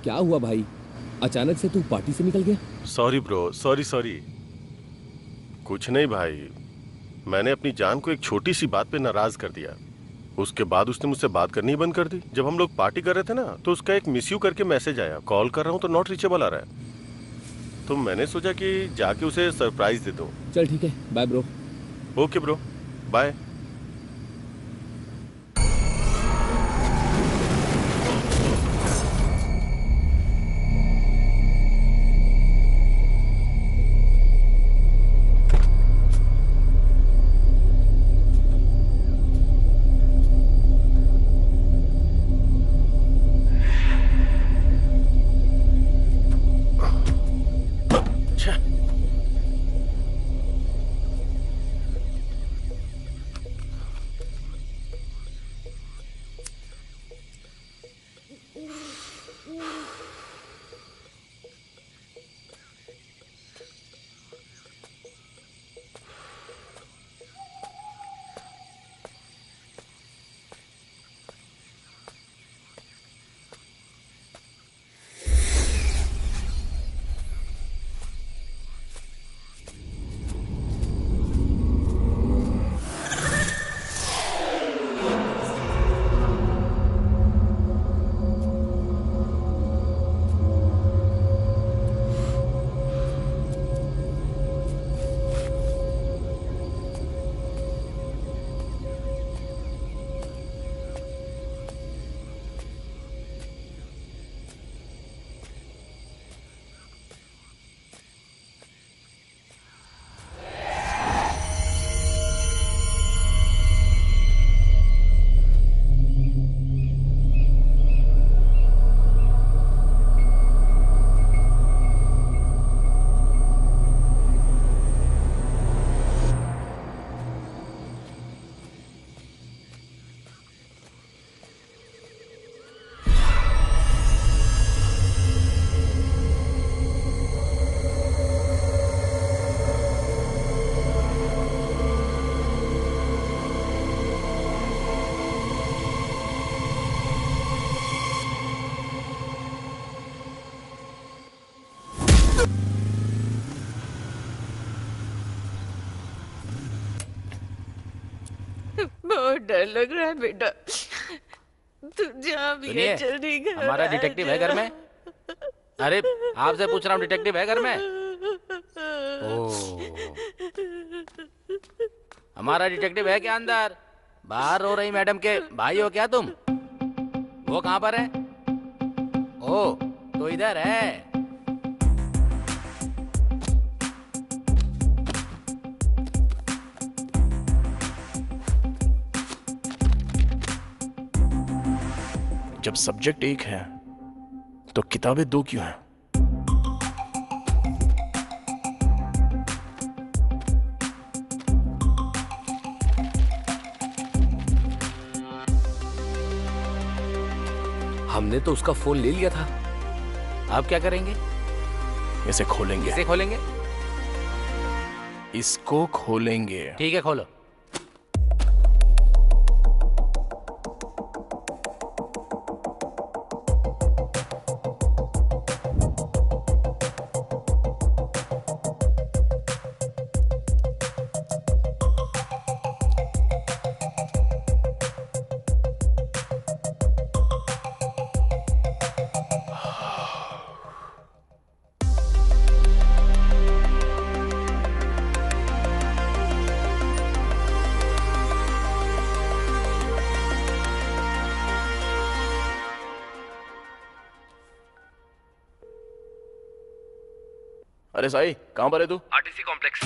क्या हुआ भाई, अचानक से तू पार्टी से निकल गया? Sorry bro, sorry. कुछ नहीं भाई, मैंने अपनी जान को एक छोटी सी बात पे नाराज कर दिया। उसके बाद उसने मुझसे बात करनी ही बंद कर दी। जब हम लोग पार्टी कर रहे थे ना, तो उसका एक मिस यू करके मैसेज आया। कॉल कर रहा हूँ तो नॉट रीचेबल आ रहा है। तो मैंने सोचा कि जाके उसे सरप्राइज दे दूँ। चल ठीक है, bye bro. Okay bro, bye. बहुत डर लग रहा है बेटा। तू जहाँ भी है सुनिए, जल्दी घर हमारा आ डिटेक्टिव है जा। घर में। अरे आपसे पूछ रहा हूँ, डिटेक्टिव है घर में? ओह, हमारा डिटेक्टिव है क्या अंदर? बाहर रो रही मैडम के भाई हो क्या तुम? वो कहाँ पर है? ओह, तो इधर है। जब सब्जेक्ट एक है तो किताबें दो क्यों हैं? हमने तो उसका फोन ले लिया था। आप क्या करेंगे? इसे खोलेंगे। इसे खोलेंगे? इसको खोलेंगे। ठीक है, खोलो। अरे साई, कहां पर है तू? RTC complex.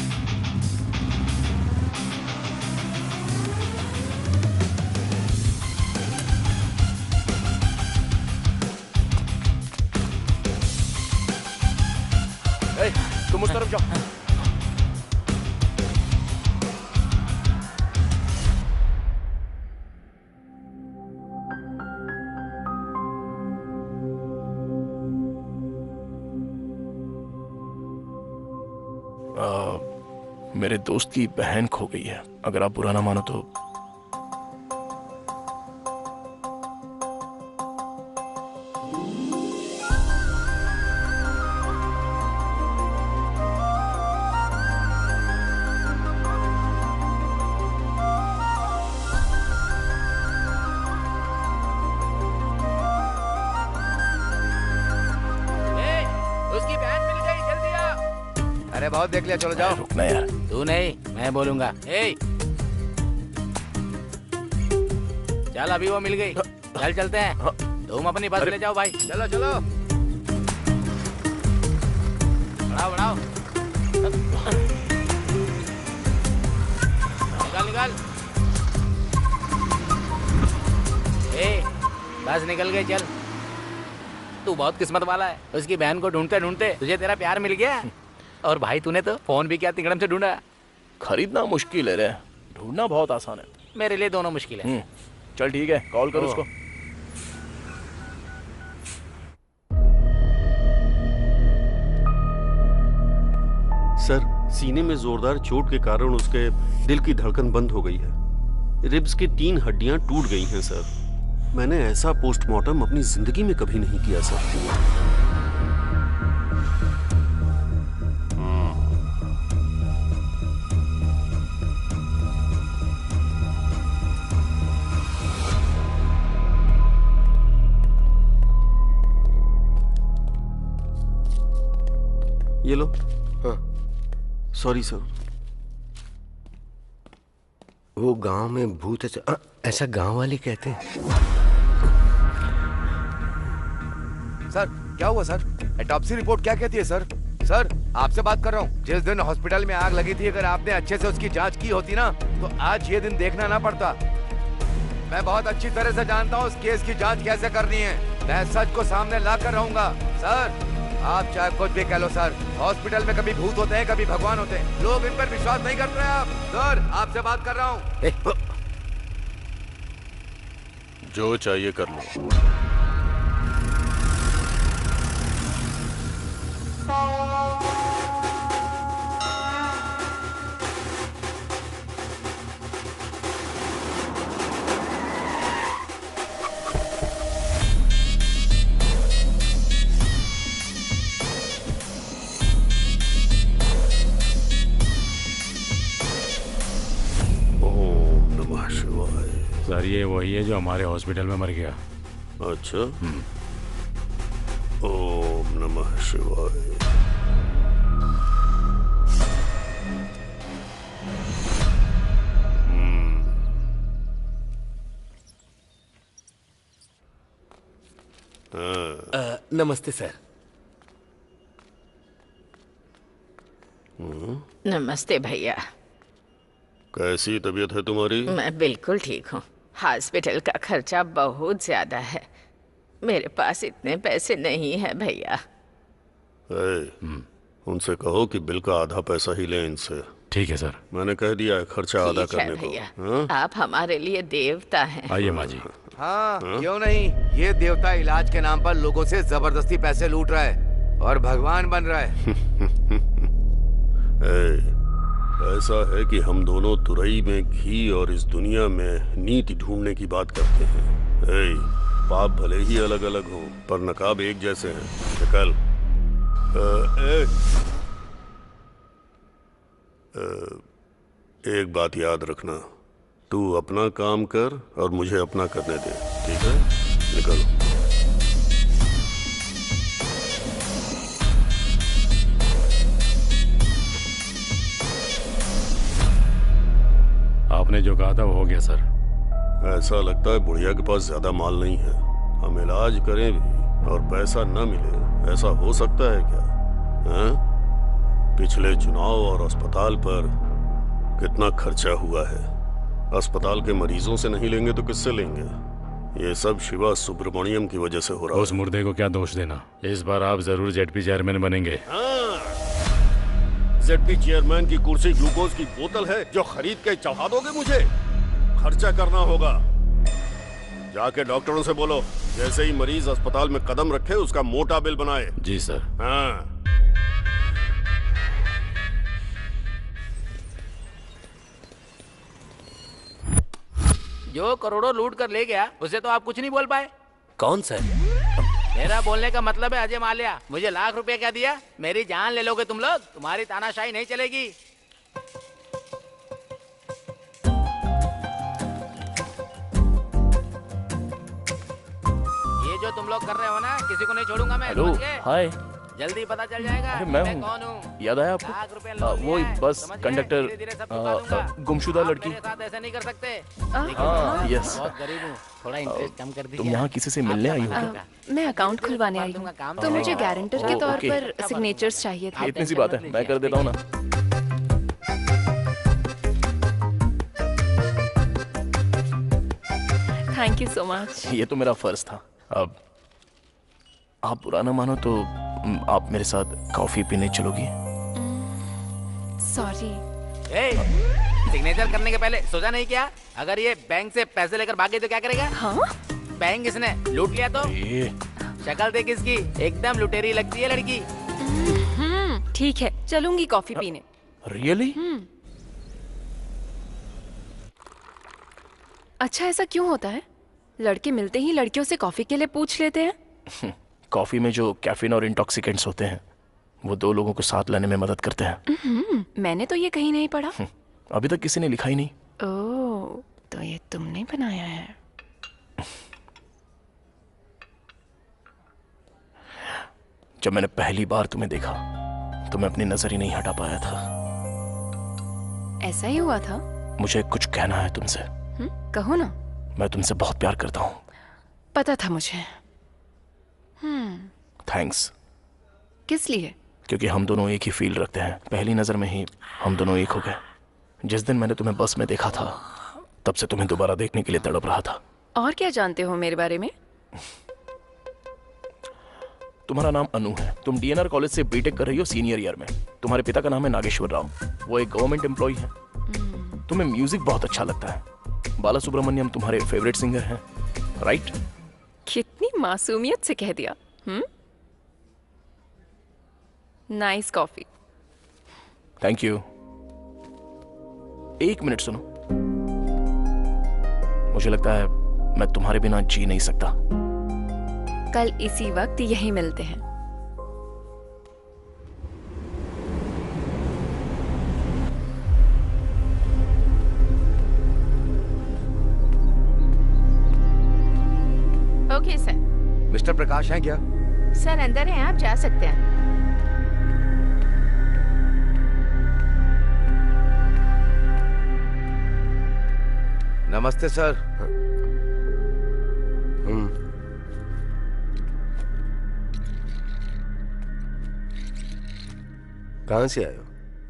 तुम उस तरफ जाओ। मेरे दोस्त की बहन खो गई है। अगर आप बुरा ना मानो तो। बहुत देख लिया, चलो जाओ। रुकना यार। तू नहीं, मैं बोलूंगा। ए चल, अभी वो मिल गई। चल चलते हैं। तुम अपनी बस ले जाओ भाई। चलो चलो। बढ़ाओ बढ़ाओ। निकाल निकाल। ए बस निकल गई, चल। तू बहुत किस्मत वाला है, उसकी बहन को ढूंढते ढूंढते तुझे तेरा प्यार मिल गया। और भाई तूने तो फोन भी क्या तिकड़म से ढूंढा। खरीदना मुश्किल है रे, ढूंढना बहुत आसान है। मेरे लिए दोनों मुश्किल है। चल ठीक है, कॉल कर उसको। सर, सीने में जोरदार चोट के कारण उसके दिल की धड़कन बंद हो गई है। रिब्स की 3 हड्डियां टूट गई हैं सर। मैंने ऐसा पोस्टमार्टम अपनी जिंदगी में कभी नहीं किया सर। ये लो। हाँ, सॉरी सर। वो गांव में भूत है, ऐसा गांव वाले कहते हैं। सर क्या हुआ सर? ऑटोप्सी रिपोर्ट क्या कहती है सर? सर आपसे बात कर रहा हूँ। जिस दिन हॉस्पिटल में आग लगी थी, अगर आपने अच्छे से उसकी जांच की होती ना, तो आज ये दिन देखना ना पड़ता। मैं बहुत अच्छी तरह से जानता हूँ उस केस की जांच कैसे करनी है। मैं सच को सामने ला कर रहूंगा। सर आप चाहे कुछ भी कह लो सर, हॉस्पिटल में कभी भूत होते हैं, कभी भगवान होते हैं। लोग इन पर विश्वास नहीं करते हैं। आप सर, आपसे बात कर रहा हूँ। जो चाहिए कर लो। सर ये वही है जो हमारे हॉस्पिटल में मर गया। अच्छा। ओम नमः शिवाय। नमस्ते सर। नमस्ते भैया। कैसी तबीयत है तुम्हारी? मैं बिल्कुल ठीक हूँ। हॉस्पिटल का खर्चा बहुत ज्यादा है, मेरे पास इतने पैसे नहीं है भैया। उनसे कहो कि बिल का आधा पैसा ही लें इनसे। ठीक है सर। मैंने कह दिया है खर्चा आधा ठीक है करने भैया, को। आप हमारे लिए देवता हैं। आइए माँ जी। हाँ क्यों नहीं। ये देवता इलाज के नाम पर लोगों से जबरदस्ती पैसे लूट रहा है और भगवान बन रहा है। ऐसा है कि हम दोनों तुरई में घी और इस दुनिया में नीति ढूंढने की बात करते हैं। पाप भले ही अलग अलग हों, पर नकाब एक जैसे हैं। निकल। एक बात याद रखना, तू अपना काम कर और मुझे अपना करने दे, ठीक है? निकल। आपने जो कहा था वो हो गया सर। ऐसा लगता है बुढ़िया के पास ज्यादा माल नहीं है। हम इलाज करें भी और पैसा न मिले, ऐसा हो सकता है क्या? हैं? पिछले चुनाव और अस्पताल पर कितना खर्चा हुआ है। अस्पताल के मरीजों से नहीं लेंगे तो किससे लेंगे? ये सब शिवा सुब्रमण्यम की वजह से हो रहा है। उस मुर्दे को क्या दोष देना। इस बार आप जरूर जेडपी चेयरमैन बनेंगे। जेडपी चेयरमैन की कुर्सी ग्लूकोज की बोतल है जो खरीद के चढ़ा दोगे मुझे? खर्चा करना होगा। जाके डॉक्टरों से बोलो जैसे ही मरीज अस्पताल में कदम रखे उसका मोटा बिल बनाए। जी सर। हाँ। जो करोड़ों लूट कर ले गया उसे तो आप कुछ नहीं बोल पाए। कौन सर? मेरा बोलने का मतलब है अजय माल्या। मुझे लाख रुपए क्या दिया? मेरी जान ले लोगे तुम लोग? तुम्हारी तानाशाही नहीं चलेगी। ये जो तुम लोग कर रहे हो ना, किसी को नहीं छोड़ूंगा मैं। हेलो, समझ गए? हाय। जल्दी पता चल जाएगा अरे मैं हूँ। कौन हूँ। याद आया आपको? लाख रुपए लोन वो लिया है, बस समझ गए? कंडक्टर धीरे-धीरे सब चुका दूंगा। गुमशुदा आप लड़की। मेरे साथ ऐसा नहीं कर सकते। हाँ, यस। बहुत गरीब हूँ, थोड़ा इंटरेस्ट कम कर दीजिए। तुम यहाँ किसी से मिलने आई हो क्या? मैं अकाउंट खुलवाने आई हूँ, तो मुझे गारंटर के तौर ओके। पर सिग्नेचर्स चाहिए थे। इतनी सी बात है, मैं कर देता हूँ ना। Thank you so much. ये तो मेरा फर्ज था। अब आप बुरा ना मानो तो आप मेरे साथ कॉफी पीने चलोगी? सॉरी। सिग्नेचर करने के पहले सोचा नहीं क्या? अगर ये बैंक से पैसे लेकर भागे तो क्या करेगा? हाँ? बैंक इसने लूट लिया तो? शक्ल देख इसकी, एकदम लुटेरी लगती है लड़की। ठीक है, चलूंगी कॉफी पीने। रियली? अच्छा, ऐसा क्यों होता है? लड़के मिलते ही लड़कियों से कॉफी के लिए पूछ लेते हैं। कॉफी में जो कैफीन और इंटॉक्सिकेंट्स होते हैं वो दो लोगों को साथ लाने में मदद करते हैं। मैंने तो ये कहीं नहीं पढ़ा। अभी तक किसी ने लिखा ही नहीं। ओह, तो ये तुमने बनाया है। जब मैंने पहली बार तुम्हें देखा तो मैं अपनी नजर ही नहीं हटा पाया था। ऐसा ही हुआ था? मुझे कुछ कहना है तुमसे। कहो ना। मैं तुमसे बहुत प्यार करता हूँ। पता था मुझे। थैंक्स। किस लिए? क्योंकि हम दोनों एक ही फील रखते हैं। पहली नजर में ही हम दोनों एक हो गए। जिस दिन मैंने तुम्हें बस में देखा था तब से तुम्हें दोबारा देखने के लिए तड़प रहा था। और क्या जानते हो मेरे बारे में? तुम्हारा नाम अनु है। तुम डीएनआर कॉलेज से बीटेक कर रही हो सीनियर ईयर में। तुम्हारे पिता का नाम है नागेश्वर राव, वो एक गवर्नमेंट एम्प्लॉय है। तुम्हें म्यूजिक बहुत अच्छा लगता है। बाला सुब्रमण्यम तुम्हारे फेवरेट सिंगर हैं, राइट? कितनी मासूमियत से कह दिया। Nice coffee. Thank you. एक मिनट सुनो। मुझे लगता है मैं तुम्हारे बिना जी नहीं सकता। कल इसी वक्त यहीं मिलते हैं। Okay sir. मिस्टर प्रकाश हैं क्या? सर अंदर हैं, आप जा सकते हैं। नमस्ते सर। कहाँ से आए हो?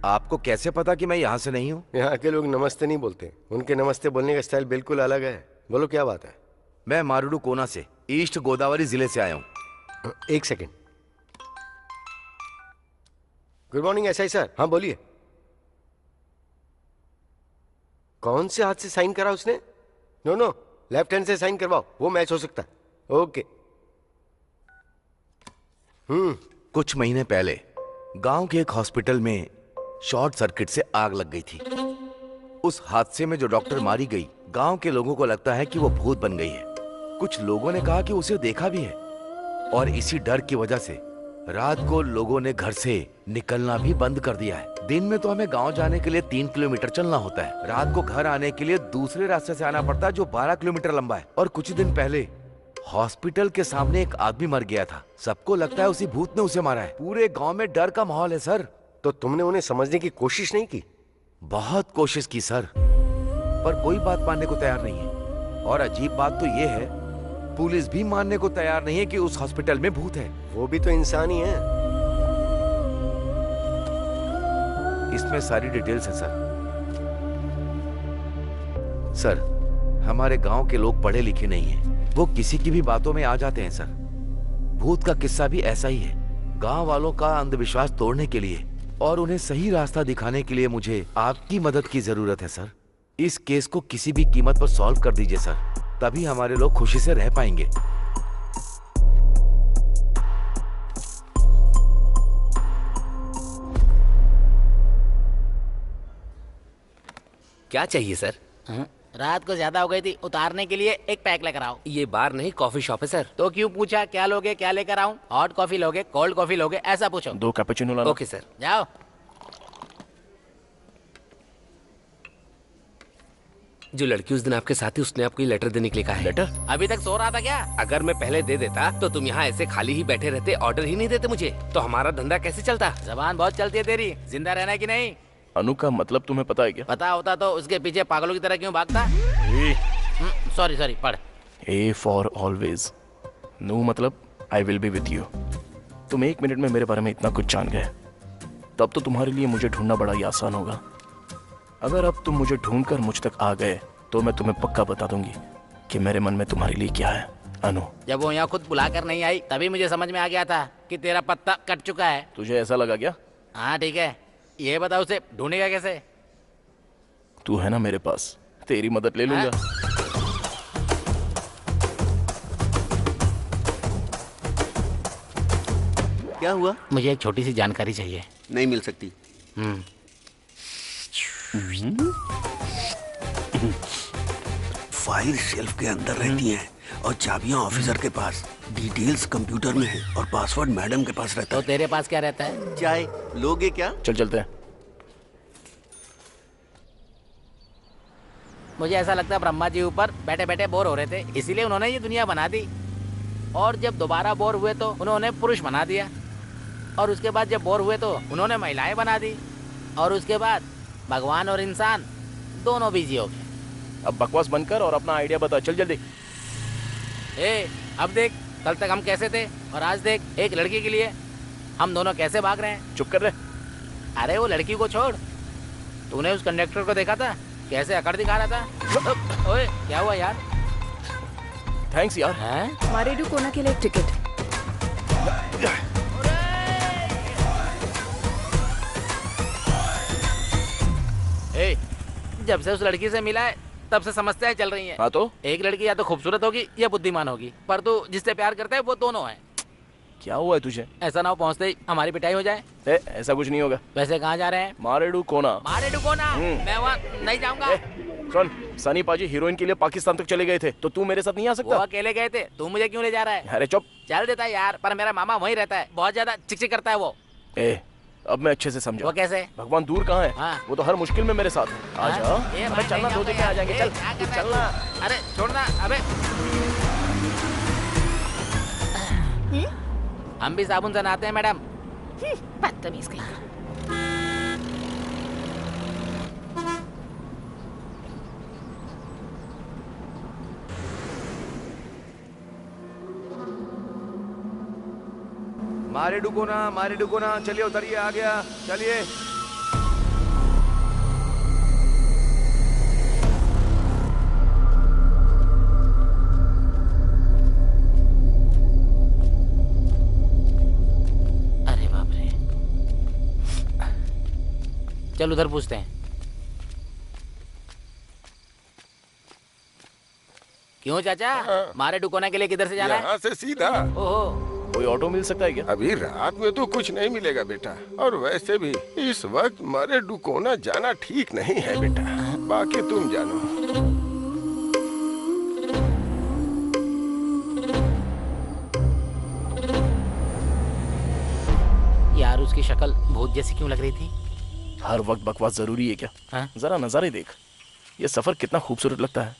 आपको कैसे पता कि मैं यहाँ से नहीं हूँ? यहाँ के लोग नमस्ते नहीं बोलते। उनके नमस्ते बोलने का स्टाइल बिल्कुल अलग है। बोलो क्या बात है? मैं मारुडू कोना से, ईस्ट गोदावरी जिले से आया हूँ। एक second. Good morning SI sir. हाँ बोलिए। कौन से हाथ से साइन करा उसने? नो, लेफ्ट हैंड से साइन करवाओ, वो मैच हो सकता है। ओके। कुछ महीने पहले गांव के एक हॉस्पिटल में शॉर्ट सर्किट से आग लग गई थी। उस हादसे में जो डॉक्टर मारी गई, गांव के लोगों को लगता है कि वो भूत बन गई है। कुछ लोगों ने कहा कि उसे देखा भी है, और इसी डर की वजह से रात को लोगों ने घर से निकलना भी बंद कर दिया है। दिन में तो हमें गांव जाने के लिए 3 किलोमीटर चलना होता है, रात को घर आने के लिए दूसरे रास्ते से आना पड़ता है जो 12 किलोमीटर लंबा है। और कुछ दिन पहले हॉस्पिटल के सामने एक आदमी मर गया था। सबको लगता है उसी भूत ने उसे मारा है। पूरे गांव में डर का माहौल है सर। तो तुमने उन्हें समझने की कोशिश नहीं की? बहुत कोशिश की सर, पर कोई बात मानने को तैयार नहीं है। और अजीब बात तो ये है, पुलिस भी मानने को तैयार नहीं है कि उस हॉस्पिटल में भूत है। वो भी तो इंसान ही है। इसमें सारी डिटेल्स है सर। सर, हमारे गांव के लोग पढ़े लिखे नहीं हैं। वो किसी की भी बातों में आ जाते हैं सर। भूत का किस्सा भी ऐसा ही है। गांव वालों का अंधविश्वास तोड़ने के लिए और उन्हें सही रास्ता दिखाने के लिए मुझे आपकी मदद की जरूरत है सर। इस केस को किसी भी कीमत पर सॉल्व कर दीजिए सर, तभी हमारे लोग खुशी से रह पाएंगे। क्या चाहिए सर? रात को ज्यादा हो गई थी, उतारने के लिए एक पैक लेकर आओ। ये बार नहीं, कॉफी शॉप है सर। तो क्यों पूछा क्या लोगे, क्या लेकर आऊं? हॉट कॉफी लोगे, कोल्ड कॉफी लोगे, ऐसा पूछो। 2 कैपुचिनो लाना। Okay sir. जाओ। जो लड़की उस दिन आपके साथ थी उसने आपको ये लेटर देने के लिए कहा है। लेटर? अभी तक सो रहा था क्या? अगर मैं पहले दे देता तो तुम यहाँ ऐसे खाली ही बैठे रहते, ऑर्डर ही नहीं देते मुझे, तो हमारा धंधा कैसे चलता? जबान बहुत चलती है तेरी, जिंदा रहना है कि नहीं? अनु का मतलब तुम्हें पता है क्या? पता होता तो उसके पीछे पागलों की तरह क्यों भागता? सॉरी सॉरी, पढ़। A for always. नो मतलब I will be with you. तुम 1 मिनट में मेरे बारे में इतना कुछ जान गए, तब तो तुम्हारे लिए मुझे ढूंढना बड़ा ही आसान होगा। अगर अब तुम मुझे ढूंढकर मुझ तक आ गए तो मैं तुम्हें पक्का बता दूंगी कि मेरे मन में तुम्हारे लिए क्या है। अनु, जब वो यहाँ खुद बुलाकर नहीं आई तभी मुझे समझ में आ गया था कि तेरा पत्ता कट चुका है। तुझे ऐसा लगा क्या? हाँ ठीक है, ये बता उसे ढूंढेगा कैसे? तू है ना मेरे पास, तेरी मदद ले लूंगा। क्या हुआ? मुझे एक छोटी सी जानकारी चाहिए। नहीं मिल सकती। फाइल शेल्फ के अंदर रहती हैं और चाबियां ऑफिसर के पास, डिटेल्स कंप्यूटर में है और पासवर्ड मैडम के पास रहता है। तो तेरे पास क्या रहता है? चाय लोगे क्या? चल चलते हैं। मुझे ऐसा लगता है ब्रह्मा जी ऊपर बैठे बैठे बोर हो रहे थे, इसीलिए उन्होंने ये दुनिया बना दी। और जब दोबारा बोर हुए तो उन्होंने पुरुष बना दिया, और उसके बाद जब बोर हुए तो उन्होंने महिलाएं बना दी, और उसके बाद भगवान और इंसान दोनों बिजी हो गए। अब बकवास बंद कर और अपना आइडिया बता, चल जल्दी। अब देख, कल तक हम कैसे थे और आज देख, एक लड़की के लिए हम दोनों कैसे भाग रहे हैं। चुप कर रहे। अरे वो लड़की को छोड़, तूने उस कंडक्टर को देखा था कैसे अकड़ दिखा रहा था? ओए क्या हुआ यार? थैंक्स यार। मारेडू कोना के लिए एक टिकट। जब से उस लड़की से मिला है तब से समस्याएं चल रही हैं। हाँ तो? एक लड़की या तो खूबसूरत होगी या बुद्धिमान होगी, पर तू जिससे प्यार करता है वो दोनों है। क्या हुआ है तुझे? ऐसा ना हो पहुँचते ही हमारी पिटाई हो जाए। ऐसा कुछ नहीं होगा। वैसे कहाँ जा रहे हैं? मारेडू कोना। मारेडू कोना? मैं वहाँ नहीं जाऊँगा। सुन, सनी पाजी हीरोइन के लिए पाकिस्तान तक चले गए थे, तो तू मेरे साथ नहीं आ सकता? वो अकेले गए थे, तू मुझे क्यों ले जा रहा है? अरे चुप। चल देता है यार, पर मेरा मामा वहीं रहता है, बहुत ज्यादा चिकचिक करता है वो। अब मैं अच्छे से समझा। वो कैसे? भगवान दूर कहाँ है? वो तो हर मुश्किल में मेरे साथ है। आजा। अबे चलना, 2 दिन में आ जाएंगे। चल चलना। अरे छोड़ना। अबे हम भी साबुन से नहाते हैं मैडम। बदतमीज कहीं। मारे डुको ना, चलिए उतरिए, आ गया, चलिए। अरे बाप रे, चल उधर पूछते हैं। क्यों चाचा, मारे डुकोना के लिए किधर से जाना है? यहाँ से सीधा। ओहो, कोई ऑटो मिल सकता है क्या? अभी रात में तो कुछ नहीं मिलेगा बेटा, और वैसे भी इस वक्त मारे डुकोना जाना ठीक नहीं है बेटा, बाकी तुम जानो। यार उसकी शक्ल भूत जैसी क्यों लग रही थी? हर वक्त बकवास जरूरी है क्या? जरा नजारे देख, ये सफर कितना खूबसूरत लगता है,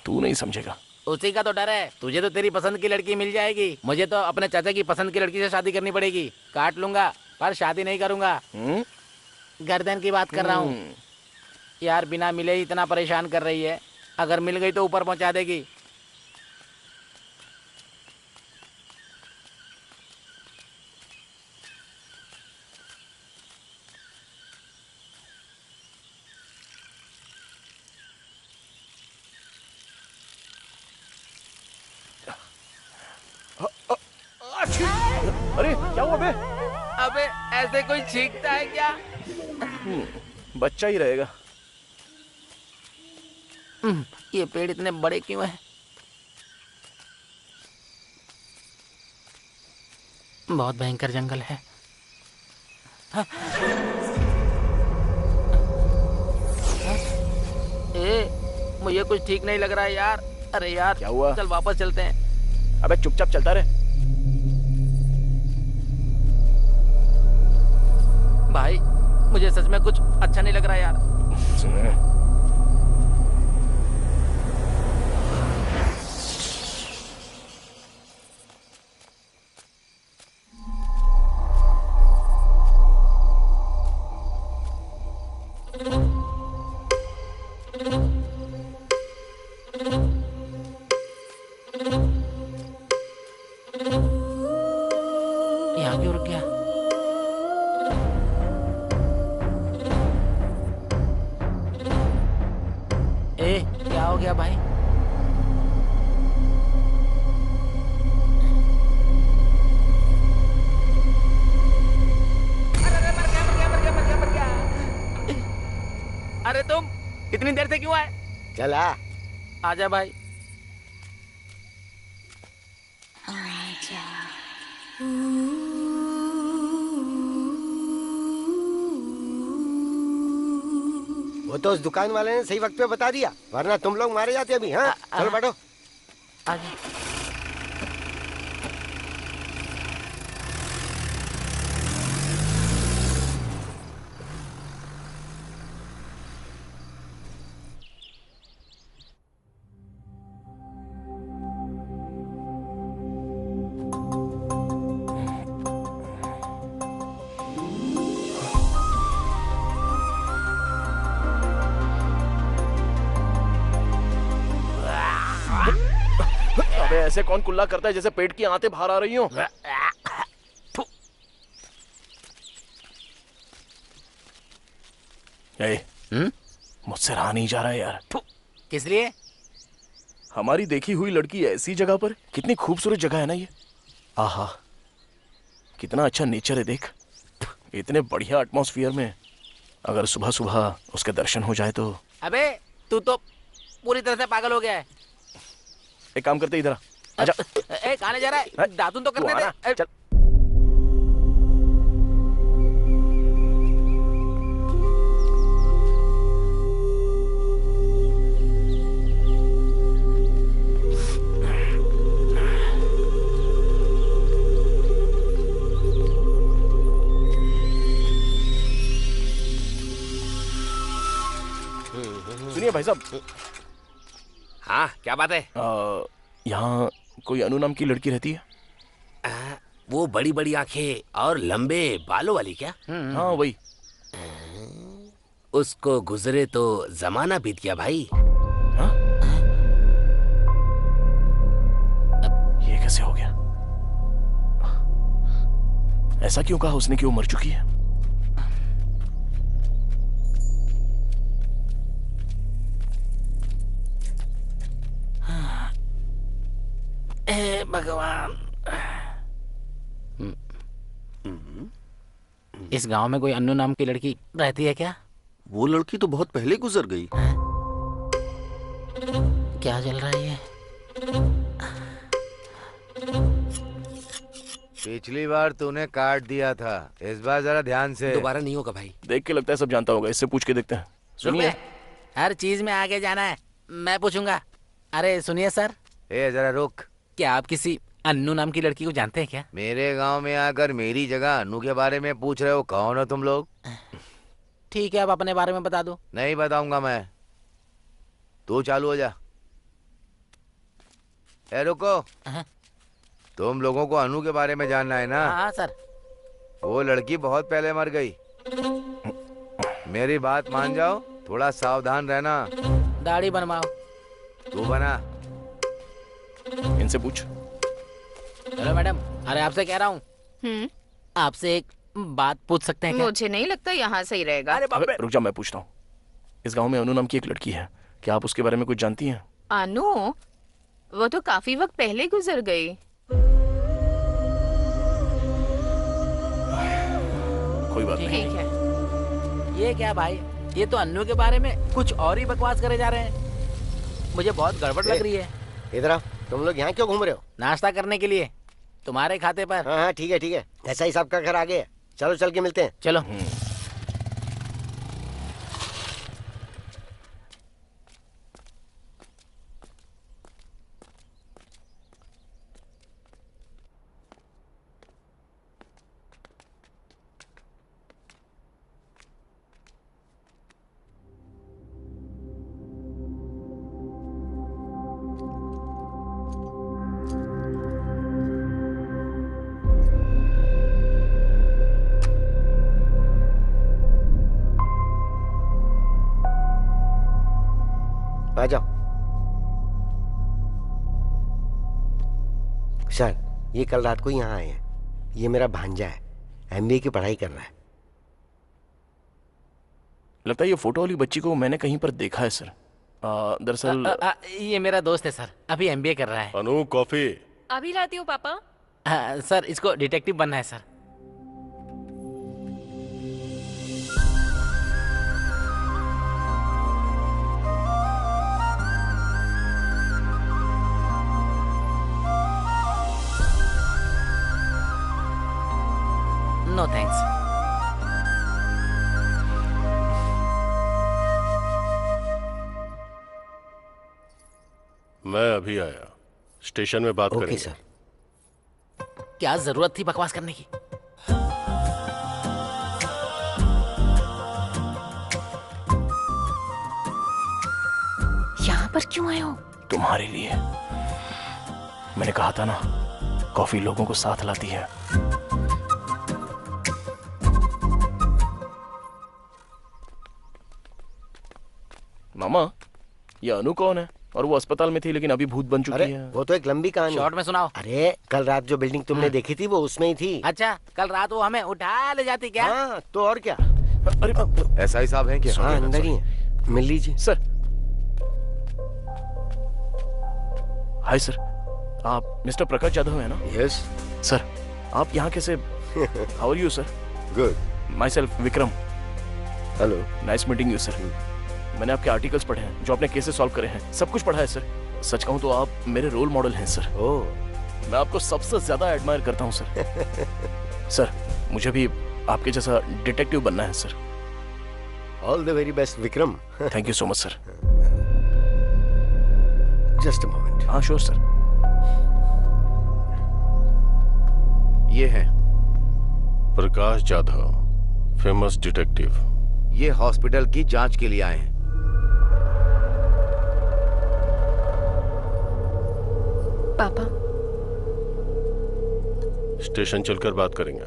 तू नहीं समझेगा। उसी का तो डर है, तुझे तो तेरी पसंद की लड़की मिल जाएगी, मुझे तो अपने चाचा की पसंद की लड़की से शादी करनी पड़ेगी। काट लूंगा पर शादी नहीं करूंगा। गर्दन की बात कर रहा हूँ यार, बिना मिले ही इतना परेशान कर रही है, अगर मिल गई तो ऊपर पहुंचा देगी। अरे क्या हुआ बे? अबे ऐसे कोई छींकता है क्या? बच्चा ही रहेगा। ये पेड़ इतने बड़े क्यों हैं? बहुत भयंकर जंगल है। मुझे कुछ ठीक नहीं लग रहा है यार। अरे यार क्या हुआ? चल वापस चलते हैं। अबे चुपचाप चलता रहे। भाई मुझे सच में कुछ अच्छा नहीं लग रहा यार। अरे तुम इतनी देर से क्यों आए? चला आजा भाई। वो तो उस दुकान वाले ने सही वक्त पे बता दिया, वरना तुम लोग मारे जाते अभी। हाँ चलो बैठो। आजा। अबे ऐसे कौन कुल्ला करता है जैसे पेट की आंतें बाहर आ रही हो? मुझसे रहा नहीं जा रहा है यार। किस लिए? हमारी देखी हुई लड़की ऐसी जगह पर, कितनी खूबसूरत जगह है ना ये। आहा, कितना अच्छा नेचर है देख। इतने बढ़िया एटमॉस्फेयर में अगर सुबह सुबह उसके दर्शन हो जाए तो। अबे तू तो पूरी तरह से पागल हो गया है। एक काम करते इधर आजा। ए कहां जा रहा है? दातुन तो करने दे। चल। सुनिए भाई साहब। हाँ क्या बात है? यहाँ कोई अनु नाम की लड़की रहती है? वो बड़ी बड़ी आंखें और लंबे बालों वाली क्या? हाँ वही। उसको गुजरे तो जमाना बीत गया भाई। हाँ? ये कैसे हो गया? ऐसा क्यों कहा उसने कि वो मर चुकी है? भगवान, इस गांव में कोई अन्नू नाम की लड़की रहती है क्या? वो लड़की तो बहुत पहले गुजर गई। क्या चल रहा है ये? पिछली बार तूने काट दिया था, इस बार जरा ध्यान से। दोबारा नहीं होगा भाई। देख के लगता है सब जानता होगा, इससे पूछ के देखते हैं। सुनिए, हर चीज में आगे जाना है, मैं पूछूंगा। अरे सुनिए सर। ए जरा रुक। क्या आप किसी अन्नू नाम की लड़की को जानते हैं क्या? मेरे गांव में आकर मेरी जगह अन्नू के बारे में पूछ रहे हो? कौन हो तुम लोग? ठीक है, आप अपने बारे में बता दो। नहीं बताऊंगा मैं। तू चालू हो जा। ए रुको। तुम लोगों को अनु के बारे में जानना है ना? हाँ सर। वो लड़की बहुत पहले मर गई। मेरी बात मान जाओ, थोड़ा सावधान रहना। दाढ़ी बनवाओ। तू बना। इनसे पूछ। हेलो मैडम, अरे आपसे कह रहा हूँ, आपसे एक बात पूछ सकते हैं क्या? मुझे नहीं लगता यहाँ सही रहेगा। अबे रुक जा, मैं पूछता हूँ। इस गांव में अनु नाम की एक लड़की है, क्या आप उसके बारे में कुछ जानती हैं? अनु? वो तो काफी वक्त पहले गुजर गई। कोई बात नहीं। ठीक है। ये क्या भाई, ये तो अन्नू के बारे में कुछ और ही बकवास करे जा रहे हैं। मुझे बहुत गड़बड़ लग रही है। इधर आओ। तुम लोग यहाँ क्यों घूम रहे हो? नाश्ता करने के लिए, तुम्हारे खाते पर। हाँ हाँ ठीक है ठीक है, ऐसा ही सबका घर आगे है। चलो चल के मिलते हैं। चलो। आ जाओ। सर, ये कल रात को यहाँ आए हैं। ये मेरा भांजा है, एमबीए की पढ़ाई कर रहा है। लगता है ये फोटो वाली बच्ची को मैंने कहीं पर देखा है सर। दरअसल ये मेरा दोस्त है सर, अभी एमबीए कर रहा है। अनु कॉफी। अभी लाती हूँ पापा। सर इसको डिटेक्टिव बनना है सर। No thanks. मैं अभी आया, स्टेशन में बात करेंगे। सर। क्या जरूरत थी बकवास करने की? यहाँ पर क्यों आए हो? तुम्हारे लिए। मैंने कहा था ना, कॉफी लोगों को साथ लाती है। मामा, ये अनु कौन है? और वो अस्पताल में थी लेकिन अभी भूत बन चुकी है। वो तो एक लंबी कहानी। शॉर्ट में सुनाओ। अरे कल रात जो बिल्डिंग तुमने देखी थी वो उसमें ही थी। अच्छा, कल रात वो हमें उठा ले जाती क्या? हाँ, तो और क्या। अरे ऐसा ही साहब है क्या? हाँ, अंदर ही है, मिल लीजिए। सर। हाय सर, आप मिस्टर प्रकाश यादव है ना? Yes sir. आप यहाँ कैसे? How are you sir? Good. Myself Vikram. Hello. Nice meeting you sir. मैंने आपके आर्टिकल्स पढ़े हैं, जो आपने केसेस सॉल्व करे हैं, सब कुछ पढ़ा है सर। सच कहूँ तो आप मेरे रोल मॉडल हैं सर। ओह। मैं आपको सबसे ज्यादा एडमायर करता हूँ सर। सर, मुझे भी आपके जैसा डिटेक्टिव बनना है sir. All the very best Vikram. Thank you so much sir. Just a moment. हाँ श्योर सर। ये है प्रकाश यादव, फेमस डिटेक्टिव। ये हॉस्पिटल की जांच के लिए आए हैं। पापा। स्टेशन चलकर बात करेंगे।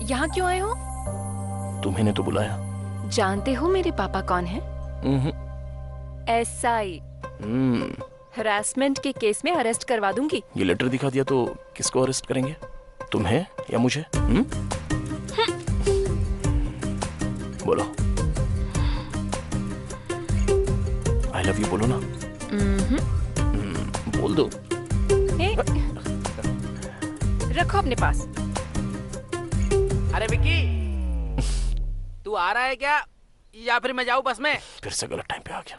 यहाँ क्यों आए हो? तुम्हें तो बुलाया। जानते हो मेरे पापा कौन है? SI। हरासमेंट के केस में अरेस्ट करवा दूंगी। ये लेटर दिखा दिया तो किसको अरेस्ट करेंगे? तुम्हें या मुझे? बोलो। आई लव यू बोलो ना। बोल दो। रखो अपने पास। अरे विक्की, तू आ रहा है क्या या फिर मैं जाऊं बस में? फिर से गलत टाइम पे आ गया।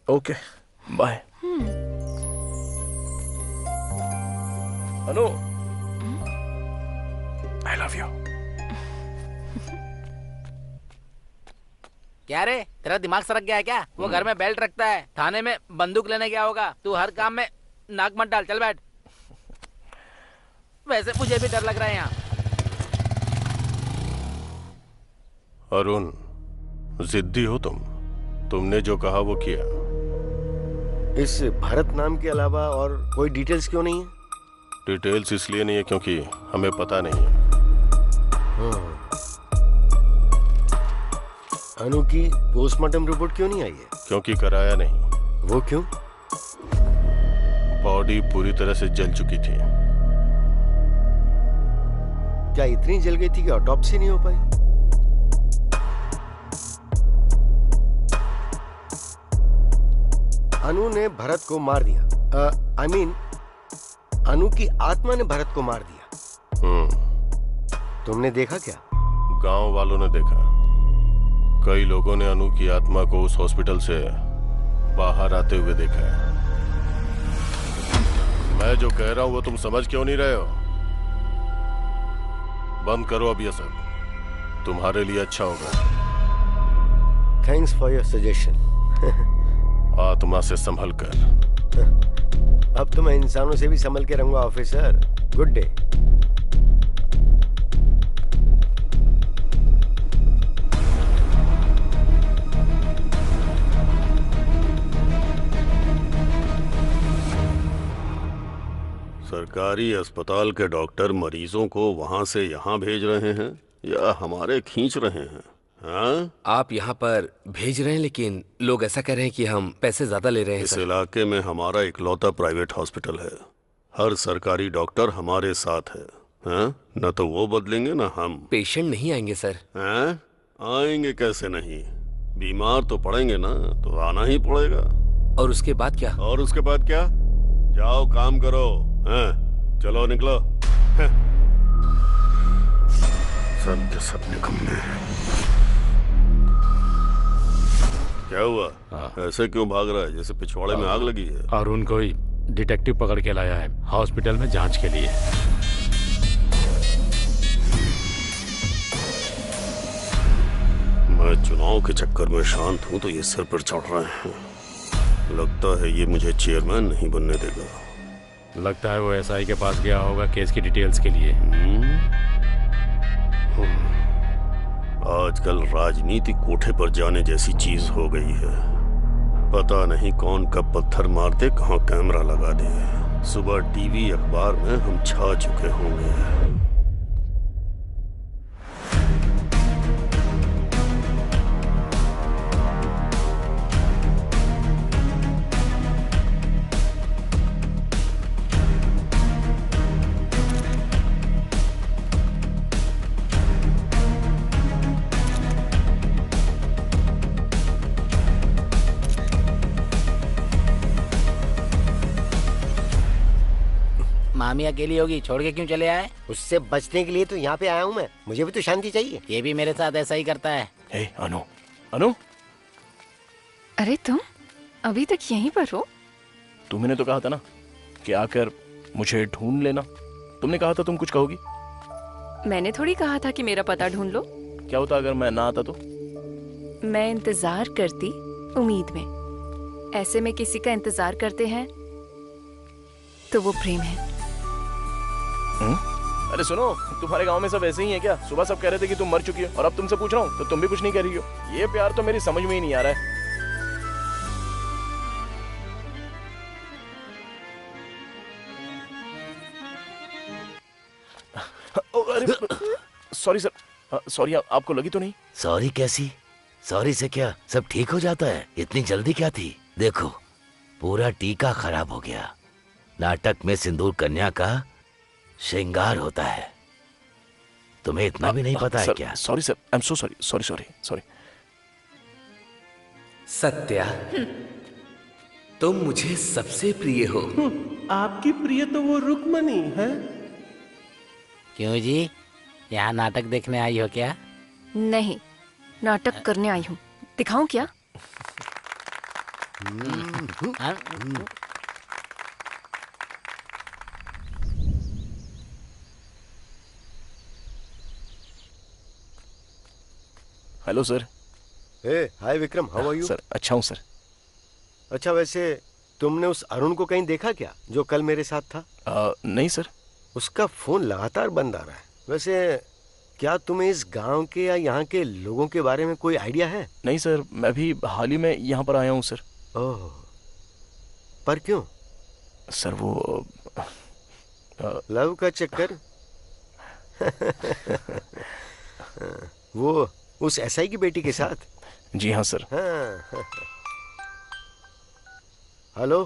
Okay, bye. Anu, I love you. क्या रे, तेरा दिमाग सरक गया है क्या? वो घर में बेल्ट रखता है, थाने में बंदूक लेने गया होगा। तू हर काम में नाक मत डाल, चल बैठ। वैसे मुझे भी डर लग रहा है यहाँ। अरुण, जिद्दी हो तुम। तुमने जो कहा वो किया। इस भरत नाम के अलावा और कोई डिटेल्स क्यों नहीं है? डिटेल्स इसलिए नहीं है क्योंकि हमें पता नहीं है। अनु की पोस्टमार्टम रिपोर्ट क्यों नहीं आई है? क्योंकि कराया नहीं। वो क्यों? बॉडी पूरी तरह से जल चुकी थी। क्या इतनी जल गई थी कि ऑटोप्सी नहीं हो पाई? अनु ने भरत को मार दिया। आई मीन अनु की आत्मा ने भरत को मार दिया। तुमने देखा क्या? गांव वालों ने देखा। कई लोगों ने अनु की आत्मा को उस हॉस्पिटल से बाहर आते हुए देखा है। मैं जो कह रहा हूं वो तुम समझ क्यों नहीं रहे हो? बंद करो अब ये सब, तुम्हारे लिए अच्छा होगा। Thanks for your suggestion. आत्मा से संभल कर। अब तो मैं इंसानों से भी संभल के रहूंगा ऑफिसर। Good day. सरकारी अस्पताल के डॉक्टर मरीजों को वहां से यहाँ भेज रहे हैं या हमारे खींच रहे हैं? हाँ? आप यहाँ पर भेज रहे हैं लेकिन लोग ऐसा कह रहे हैं कि हम पैसे ज्यादा ले रहे हैं। इस इलाके में हमारा इकलौता प्राइवेट हॉस्पिटल है। हर सरकारी डॉक्टर हमारे साथ है। हाँ? न तो वो बदलेंगे न हम। पेशेंट नहीं आएंगे सर। हाँ? आएंगे कैसे नहीं? बीमार तो पड़ेंगे ना, तो आना ही पड़ेगा। और उसके बाद क्या? और उसके बाद क्या? जाओ काम करो। हाँ? चलो निकलो। सब के सब निकम्मे। क्या हुआ? ऐसे क्यों भाग रहा है जैसे पिछवाड़े में आग लगी है? अरुण को ही डिटेक्टिव पकड़ के लाया है हॉस्पिटल में जांच के लिए। मैं चुनाव के चक्कर में शांत हूं तो ये सिर पर चढ़ रहे हैं। लगता है ये मुझे चेयरमैन नहीं बनने देगा। लगता है वो एसआई के पास गया होगा केस की डिटेल्स के लिए। आजकल राजनीति कोठे पर जाने जैसी चीज हो गई है। पता नहीं कौन कब पत्थर मार दे, कहाँ कैमरा लगा दे। सुबह टीवी अखबार में हम छा चुके होंगे। मामी अकेली होगी, छोड़ के क्यों चले आए? उससे बचने के लिए तो यहाँ पे आया हूँ मैं। मुझे भी तो शांति चाहिए। ये भी मेरे साथ ऐसा ही करता है। हे अनु, अनु, अरे तुम अभी तक यहीं पर हो? तुमने तो कहा था ना कि आकर मुझे ढूंढ लेना। तुमने कहा था तुम कुछ कहोगी। मैंने थोड़ी कहा था कि मेरा पता ढूंढ लो। क्या होता अगर मैं ना आता तो? मैं इंतजार करती उम्मीद में। ऐसे में किसी का इंतजार करते हैं तो वो प्रेम है। अरे सुनो, तुम्हारे गांव में सब ऐसे ही है क्या? सुबह सब कह रहे थे कि तुम मर चुकी हो और अब तुमसे पूछ रहा हूँ तो तुम भी कुछ नहीं कह रही हो। ये प्यार तो मेरी समझ में ही नहीं आ रहा है। अरे सॉरी सर, सॉरी आपको लगी तो नहीं? सॉरी कैसी? सॉरी से क्या सब ठीक हो जाता है? इतनी जल्दी क्या थी? देखो पूरा टीका खराब हो गया। नाटक में सिंदूर कन्या का श्रृंगार होता है। तुम्हें इतना भी नहीं पता है क्या? Sorry sir, I am so sorry, sorry sorry sorry. Satya, तुम मुझे सबसे प्रिय हो। आपकी प्रिय तो वो रुक्मणी है। क्यों जी, यहाँ नाटक देखने आई हो क्या? नहीं, नाटक करने आई हूँ। दिखाऊं क्या? Hello sir. Hi Vikram, how are you? Sir अच्छा हूँ सर। अच्छा वैसे तुमने उस अरुण को कहीं देखा क्या जो कल मेरे साथ था? नहीं सर। उसका फोन लगातार बंद आ रहा है। वैसे क्या तुम्हें इस गांव के या यहाँ के लोगों के बारे में कोई आइडिया है? नहीं सर, मैं भी हाल ही में यहाँ पर आया हूँ सर। ओह, पर क्यों? सर वो लव का चक्कर। वो उस एसआई की बेटी के साथ? जी हाँ सर। हाँ। Hello,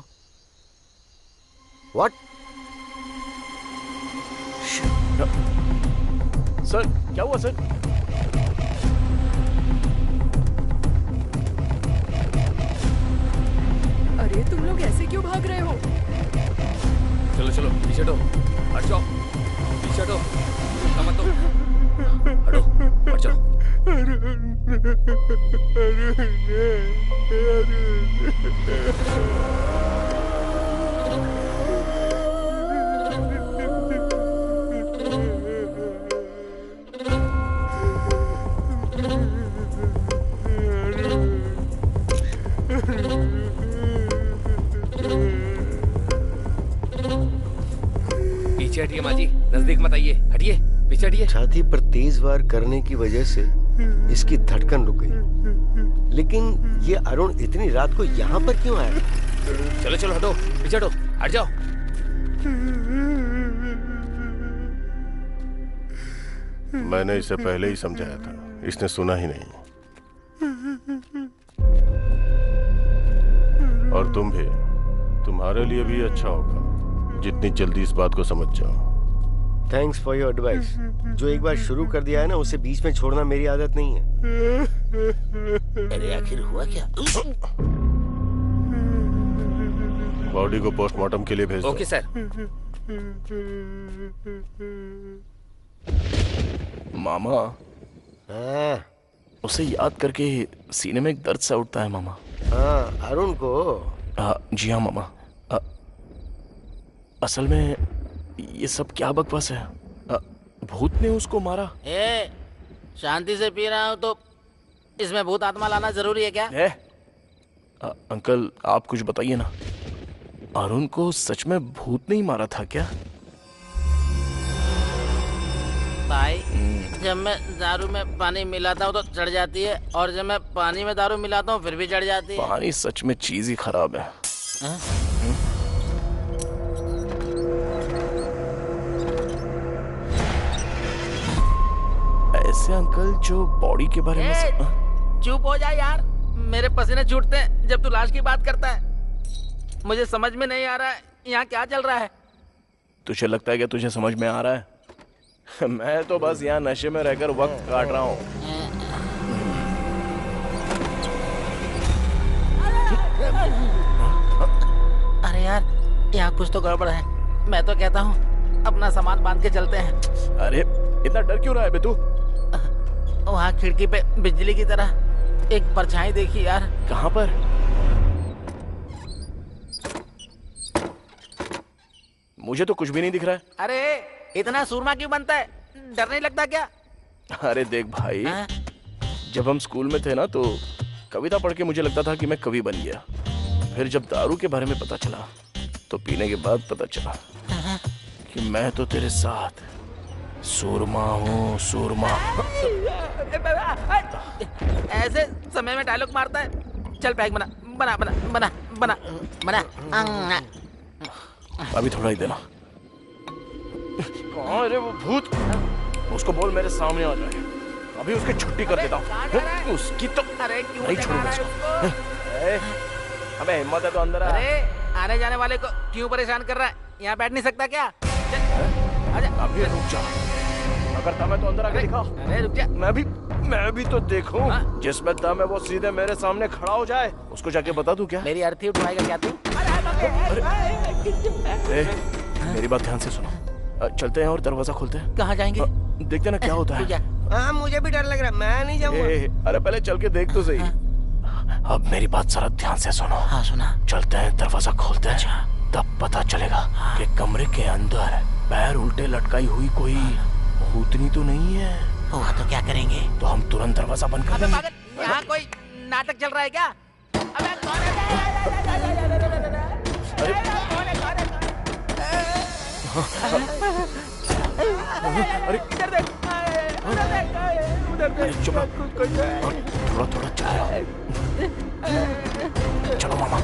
what? सर क्या हुआ सर? अरे तुम लोग ऐसे क्यों भाग रहे हो? चलो चलो पीछे हटो, हट जाओ, पीछे हटो, मत दो, हटो, हट जाओ। पीछे हटिए माँ जी, नजदीक मत आइए, हटिए, पीछे हटिए। छाती पर तेज वार करने की वजह से इसकी धड़कन रुक गई। लेकिन ये अरुण इतनी रात को यहाँ पर क्यों आया? चलो चलो हटो, पीछे हटो, हट जाओ। मैंने इसे पहले ही समझाया था, इसने सुना ही नहीं। और तुम भी, तुम्हारे लिए भी अच्छा होगा जितनी जल्दी इस बात को समझ जाओ। Thanks for your advice. जो एक बार शुरू कर दिया है ना, उसे बीच में छोड़ना मेरी आदत नहीं है। अरे आखिर हुआ क्या? बॉडी को पोस्टमार्टम के लिए भेज दो। Okay sir. मामा, उसे याद करके सीने में एक दर्द सा उठता है मामा। हाँ, अरुण को? जी हाँ मामा। असल में ये सब क्या बकवास है? भूत ने उसको मारा? शांति से पी रहा हूँ तो इसमें भूत आत्मा लाना जरूरी है क्या? अंकल आप कुछ बताइए ना, अरुण को सच में भूत नहीं मारा था क्या? भाई, जब मैं दारू में पानी मिलाता हूँ तो चढ़ जाती है, और जब मैं पानी में दारू मिलाता हूँ फिर भी चढ़ जाती है। पानी सच में चीज ही खराब है। ऐसे अंकल जो बॉडी के बारे में चुप हो जा यार, मेरे पसीने छूटते हैं जब तू लाश की बात करता है। मुझे समझ में नहीं आ रहा है यहाँ क्या चल रहा है। तुझे लगता है कि तुझे समझ में आ रहा है? मैं तो बस यहाँ नशे में रहकर वक्त काट रहा हूँ। अरे यार, यहाँ कुछ तो गड़बड़ है। मैं तो कहता हूँ अपना सामान बांध के चलते हैं। अरे इतना डर क्यों रहा है बे तू? वहाँ खिड़की पे बिजली की तरह एक परछाई देखी यार। कहाँ पर? मुझे तो कुछ भी नहीं दिख रहा है। अरे इतना सूरमा क्यों बनता है? डर नहीं लगता क्या? अरे देख भाई, जब हम स्कूल में थे ना तो कविता पढ़ के मुझे लगता था कि मैं कवि बन गया। फिर जब दारू के बारे में पता चला तो पीने के बाद पता चला कि मैं तो तेरे साथ सूरमा हूँ, सूरमा। ऐसे समय में डायलॉग मारता है। चल पैक बना बना बना बना बना बना। अभी थोड़ा ही देना। कहाँ है वो भूत? उसको बोल मेरे सामने आ जाए। अभी उसकी छुट्टी कर देता हूँ। उसकी तो नहीं छोड़ूंगा इसको। अबे हिम्मत है तो अंदर आ। अरे आने जाने वाले को क्यों परेशान कर रहा है? यहाँ बैठ नहीं सकता क्या? आजा। अभी रुक जा। अगर दम है तो अंदर आके दिखा। अरे रुक जा। मैं भी तो देखूं। जिसमें दम है वो सीधे मेरे सामने खड़ा हो जाए। उसको जाके बता दूं क्या? मेरी अर्थी उठवाएगा क्या तू? मेरी बात ध्यान से सुनो। चलते हैं और दरवाजा खोलते हैं। कहाँ जाएंगे? देखते ना क्या होता है। हाँ मुझे भी डर लग रहा है, मैं नहीं जाऊंगा। अरे पहले चल के देख तो सही। अब मेरी बात जरा ध्यान से सुनो। हाँ सुना। चलते हैं, दरवाजा खोलते हैं, तब पता चलेगा कि कमरे के अंदर पैर उल्टे लटकाई हुई कोई भूतनी तो नहीं है। हुआ तो क्या करेंगे? तो हम तुरंत दरवाजा बंद कर देंगे। यहाँ कोई नाटक चल रहा है क्या? अबे कौन है? अरे इधर देख, उधर देख। चुप थोड़ा थोड़ा चलो मामा।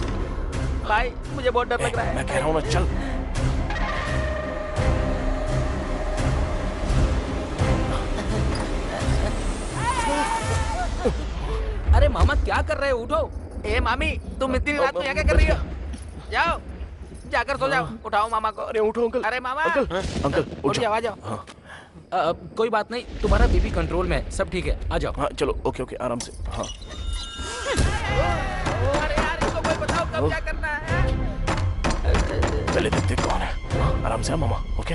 भाई मुझे बहुत डर लग रहा है। मैं कह रहा हूँ ना, चल। अरे मामा क्या कर रहे हो? उठो। ए मामी, तुम इतनी रात में यहाँ क्या कर रही हो? जाओ जाकर सो जाओ। उठाओ मामा को। अरे उठो अंकल। अरे मामा। अंकल उठ जाओ, आ जाओ। कोई बात नहीं, तुम्हारा बीबी कंट्रोल में, सब ठीक है, आ जाओ। हाँ चलो, ओके ओके, आराम से। हाँ अरे यार इसको कोई बताओ कब क्या करना है। पहले देखते कौन है। आराम से मामा। ओके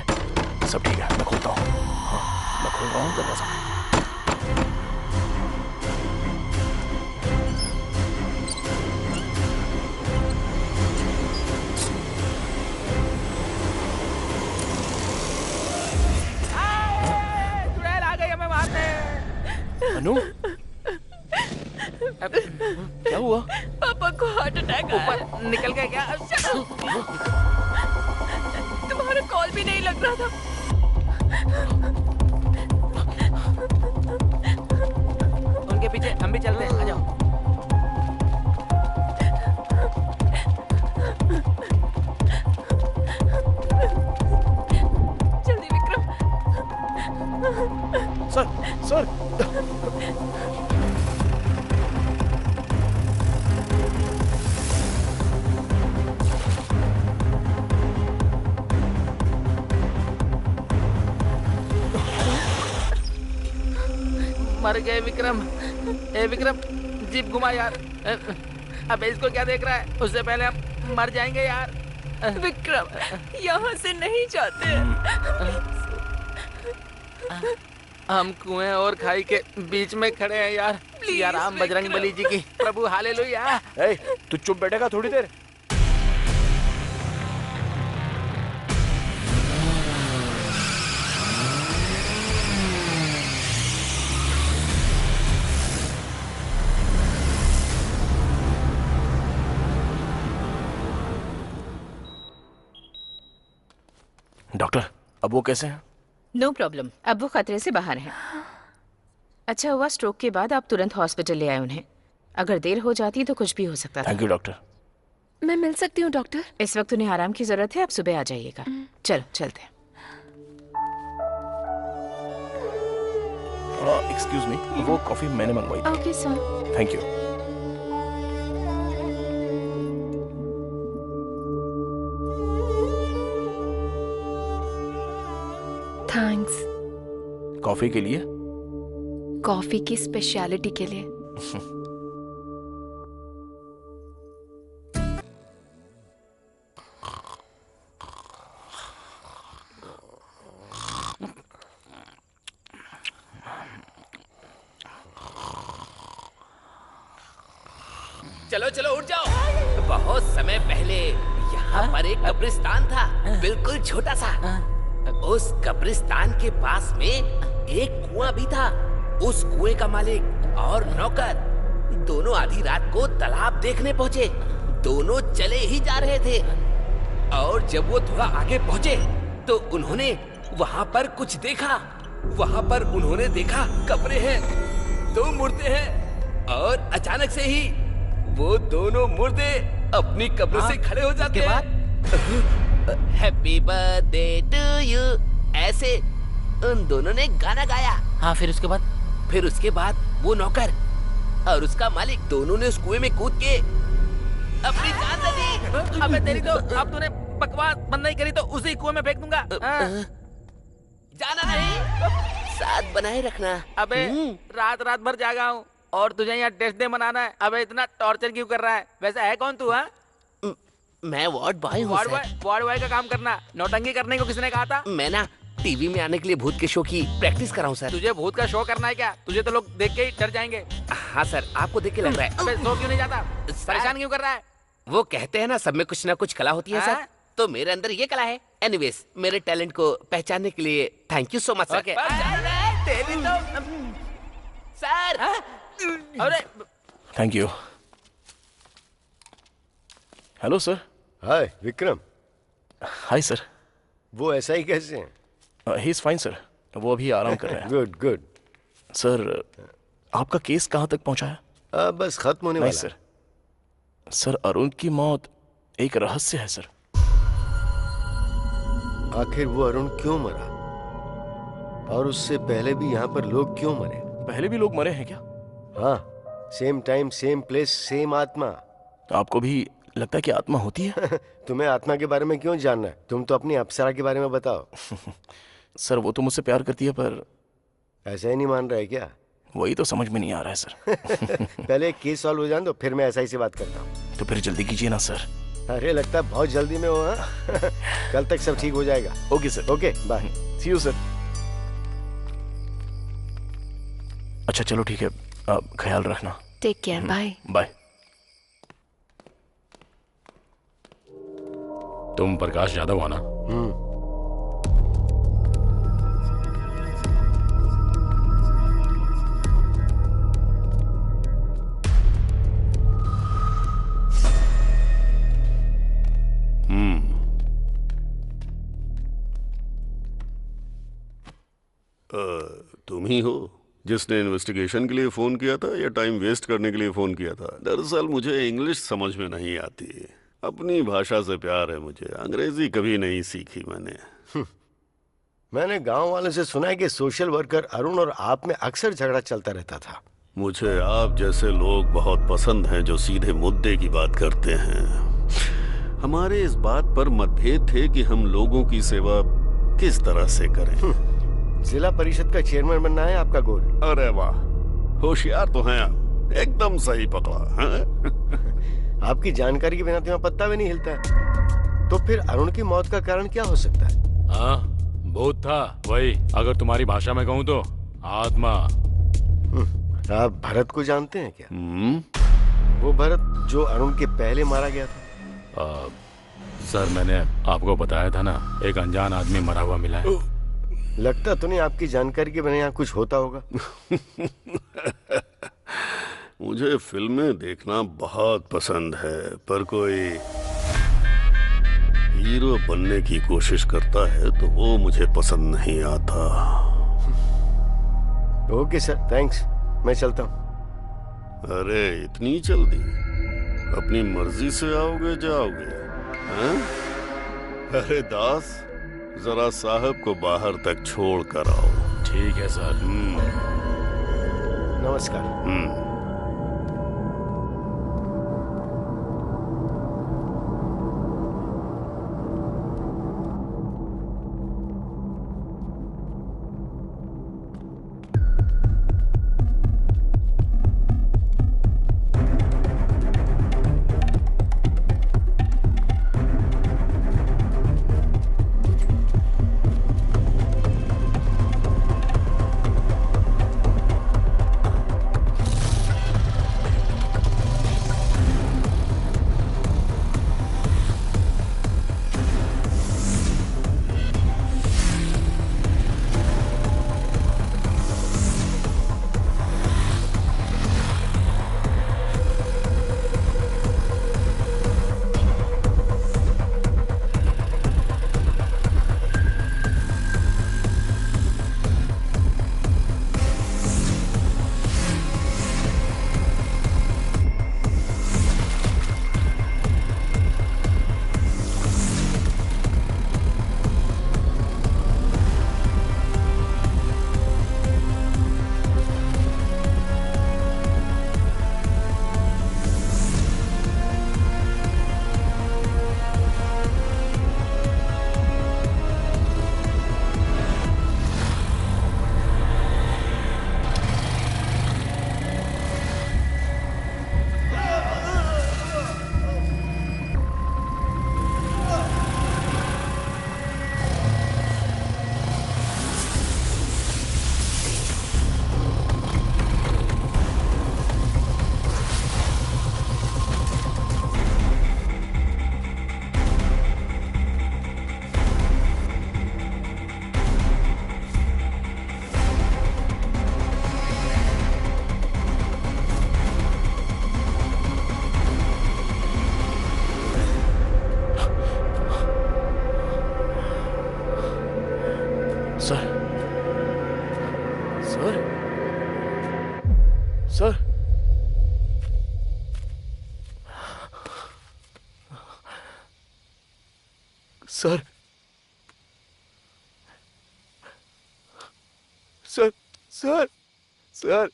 सब ठीक है, मैं खोलता हूँ। हाँ मैं खोल रहा हूँ दरवाजा। अनु क्या हुआ? पापा को हार्ट अटैक आया। ऊपर निकल गए क्या? तुम्हारा कॉल भी नहीं लग रहा था। उनके पीछे हम भी चलते हैं, आ जाओ। जल्दी विक्रम। सर मर गए विक्रम। ए विक्रम, जीप घुमा यार। अबे इसको क्या देख रहा है? उससे पहले हम मर जाएंगे यार। विक्रम, यहाँ से नहीं जाते। हम कुएं और खाई के बीच में खड़े हैं यार। या राम बजरंग बली जी की प्रभु हालेलुया। तू चुप बैठेगा थोड़ी देर? डॉक्टर, अब वो कैसे हैं? नो प्रॉब्लम, अब वो खतरे से बाहर हैं। अच्छा हुआ स्ट्रोक के बाद आप तुरंत हॉस्पिटल ले आए उन्हें। अगर देर हो जाती तो कुछ भी हो सकता था। Thank you doctor. मैं मिल सकती हूँ डॉक्टर? इस वक्त उन्हें आराम की जरूरत है, आप सुबह आ जाइएगा। चलो चलते हैं। एक्सक्यूज मी, वो कॉफी मैंने मंगवाई थी। Okay sir. Thank you. Thanks. Coffee के लिए? कॉफी की स्पेशलिटी के लिए। चलो चलो उठ जाओ। बहुत समय पहले यहाँ पर एक कब्रिस्तान था, बिल्कुल छोटा सा। उस कब्रिस्तान के पास में एक कुआं भी था। उस कुएं का मालिक और नौकर दोनों आधी रात को तालाब देखने पहुँचे। दोनों चले ही जा रहे थे और जब वो थोड़ा आगे पहुँचे तो उन्होंने वहाँ पर कुछ देखा। वहाँ पर उन्होंने देखा कब्रें हैं, 2 मुर्दे हैं और अचानक से ही वो दोनों मुर्दे अपनी कब्रों से खड़े हो जाते हैं। हैप्पी बर्थडे टू यू, ऐसे उन दोनों ने गाना गाया। हाँ, फिर उसके बाद वो नौकर और उसका मालिक दोनों ने उस कुएं में कूद के अपनी जान दे दी। अबे तेरी तो, अब तूने बकवास बंद नहीं करी तो उसी कुएं में फेंक दूंगा। जाना नहीं, साथ बनाए रखना। अबे रात रात भर जागा हूँ और तुझे यहाँ टेस्ट डे मनाना है। अबे इतना टॉर्चर क्यों कर रहा है? वैसे है कौन तू? हाँ, मैं वार्ड बॉय हूँ। वार्ड बॉय का काम करना, नौटंकी करने को किसने कहा था? मैं ना टीवी में आने के लिए भूत के शो की प्रैक्टिस कर रहा हूँ सर। तुझे भूत का शो करना है क्या? तुझे तो लोग देख के ही डर जाएंगे। हाँ सर, आपको देख के लग रहा है। अबे शो क्यों नहीं जाता? परेशान क्यों कर रहा है? वो कहते हैं ना सब में कुछ ना कुछ कला होती है सर, तो मेरे अंदर ये कला है। एनीवेज, मेरे टैलेंट को पहचानने के लिए thank you so much sir. तेरी तो सर। अरे thank you. Hello sir. Hi Vikram. Hi sir. वो ऐसा ही कैसे हैं? ही इज फाइन सर, वो अभी आराम कर रहे हैं। Good good. सर, आपका केस कहाँ तक पहुंचा है? बस खत्म होने वाला है। सर, अरुण की मौत एक रहस्य है सर। आखिर वो अरुण क्यों मरा? और उससे पहले भी यहाँ पर लोग क्यों मरे? पहले भी लोग मरे हैं क्या? हाँ, same time same place same आत्मा। आपको भी लगता है कि आत्मा होती है? तुम्हें आत्मा के बारे में क्यों जानना है? तुम तो अपनी अप्सरा के बारे में बताओ। सर, वो तो मुझसे प्यार करती है, पर ऐसा ही नहीं मान रहा है क्या? वही तो समझ में नहीं आ रहा है सर। पहले एक केस सॉल्व हो जाए तो फिर मैं ऐसा ही से बात करता हूँ। तो फिर जल्दी कीजिए ना सर। अरे लगता है बहुत जल्दी में हो। कल तक सब ठीक हो जाएगा। Okay sir. Okay bye. See you sir. अच्छा चलो ठीक है, आप ख्याल रखना। Take care. Bye bye. तुम प्रकाश यादव हो ना? तुम ही हो जिसने इन्वेस्टिगेशन के लिए फोन किया था या टाइम वेस्ट करने के लिए फोन किया था? दरअसल मुझे इंग्लिश समझ में नहीं आती। अपनी भाषा से प्यार है मुझे, अंग्रेजी कभी नहीं सीखी मैंने। मैंने गांव वालों से सुना है कि सोशल वर्कर अरुण और आप में अक्सर झगड़ा चलता रहता था। मुझे आप जैसे लोग बहुत पसंद हैं जो सीधे मुद्दे की बात करते हैं। हमारे इस बात पर मतभेद थे कि हम लोगों की सेवा किस तरह से करें। जिला परिषद का चेयरमैन बनना है आपका गोल? अरे वाह, होशियार तो हैं आप, एकदम सही पकड़ा। आपकी जानकारी के बिना तो यहाँ पत्ता भी नहीं हिलता। तो फिर अरुण की मौत का कारण क्या हो सकता है? हाँ, भूत था वही, अगर तुम्हारी भाषा में कहूँ तो आत्मा। आप भरत को जानते हैं क्या? वो भरत जो अरुण के पहले मारा गया था। सर मैंने आपको बताया था ना, एक अनजान आदमी मरा हुआ मिला है। लगता तो नहीं आपकी जानकारी के बिना यहाँ कुछ होता होगा। मुझे फिल्में देखना बहुत पसंद है, पर कोई हीरो बनने की कोशिश करता है तो वो मुझे पसंद नहीं आता। ओके सर, थैंक्स, मैं चलता हूँ। अरे इतनी जल्दी? अपनी मर्जी से आओगे जाओगे? हैं? अरे दास, जरा साहब को बाहर तक छोड़ कर आओ। ठीक है सर। नमस्कार। Sir, sir, sir, sir, sir,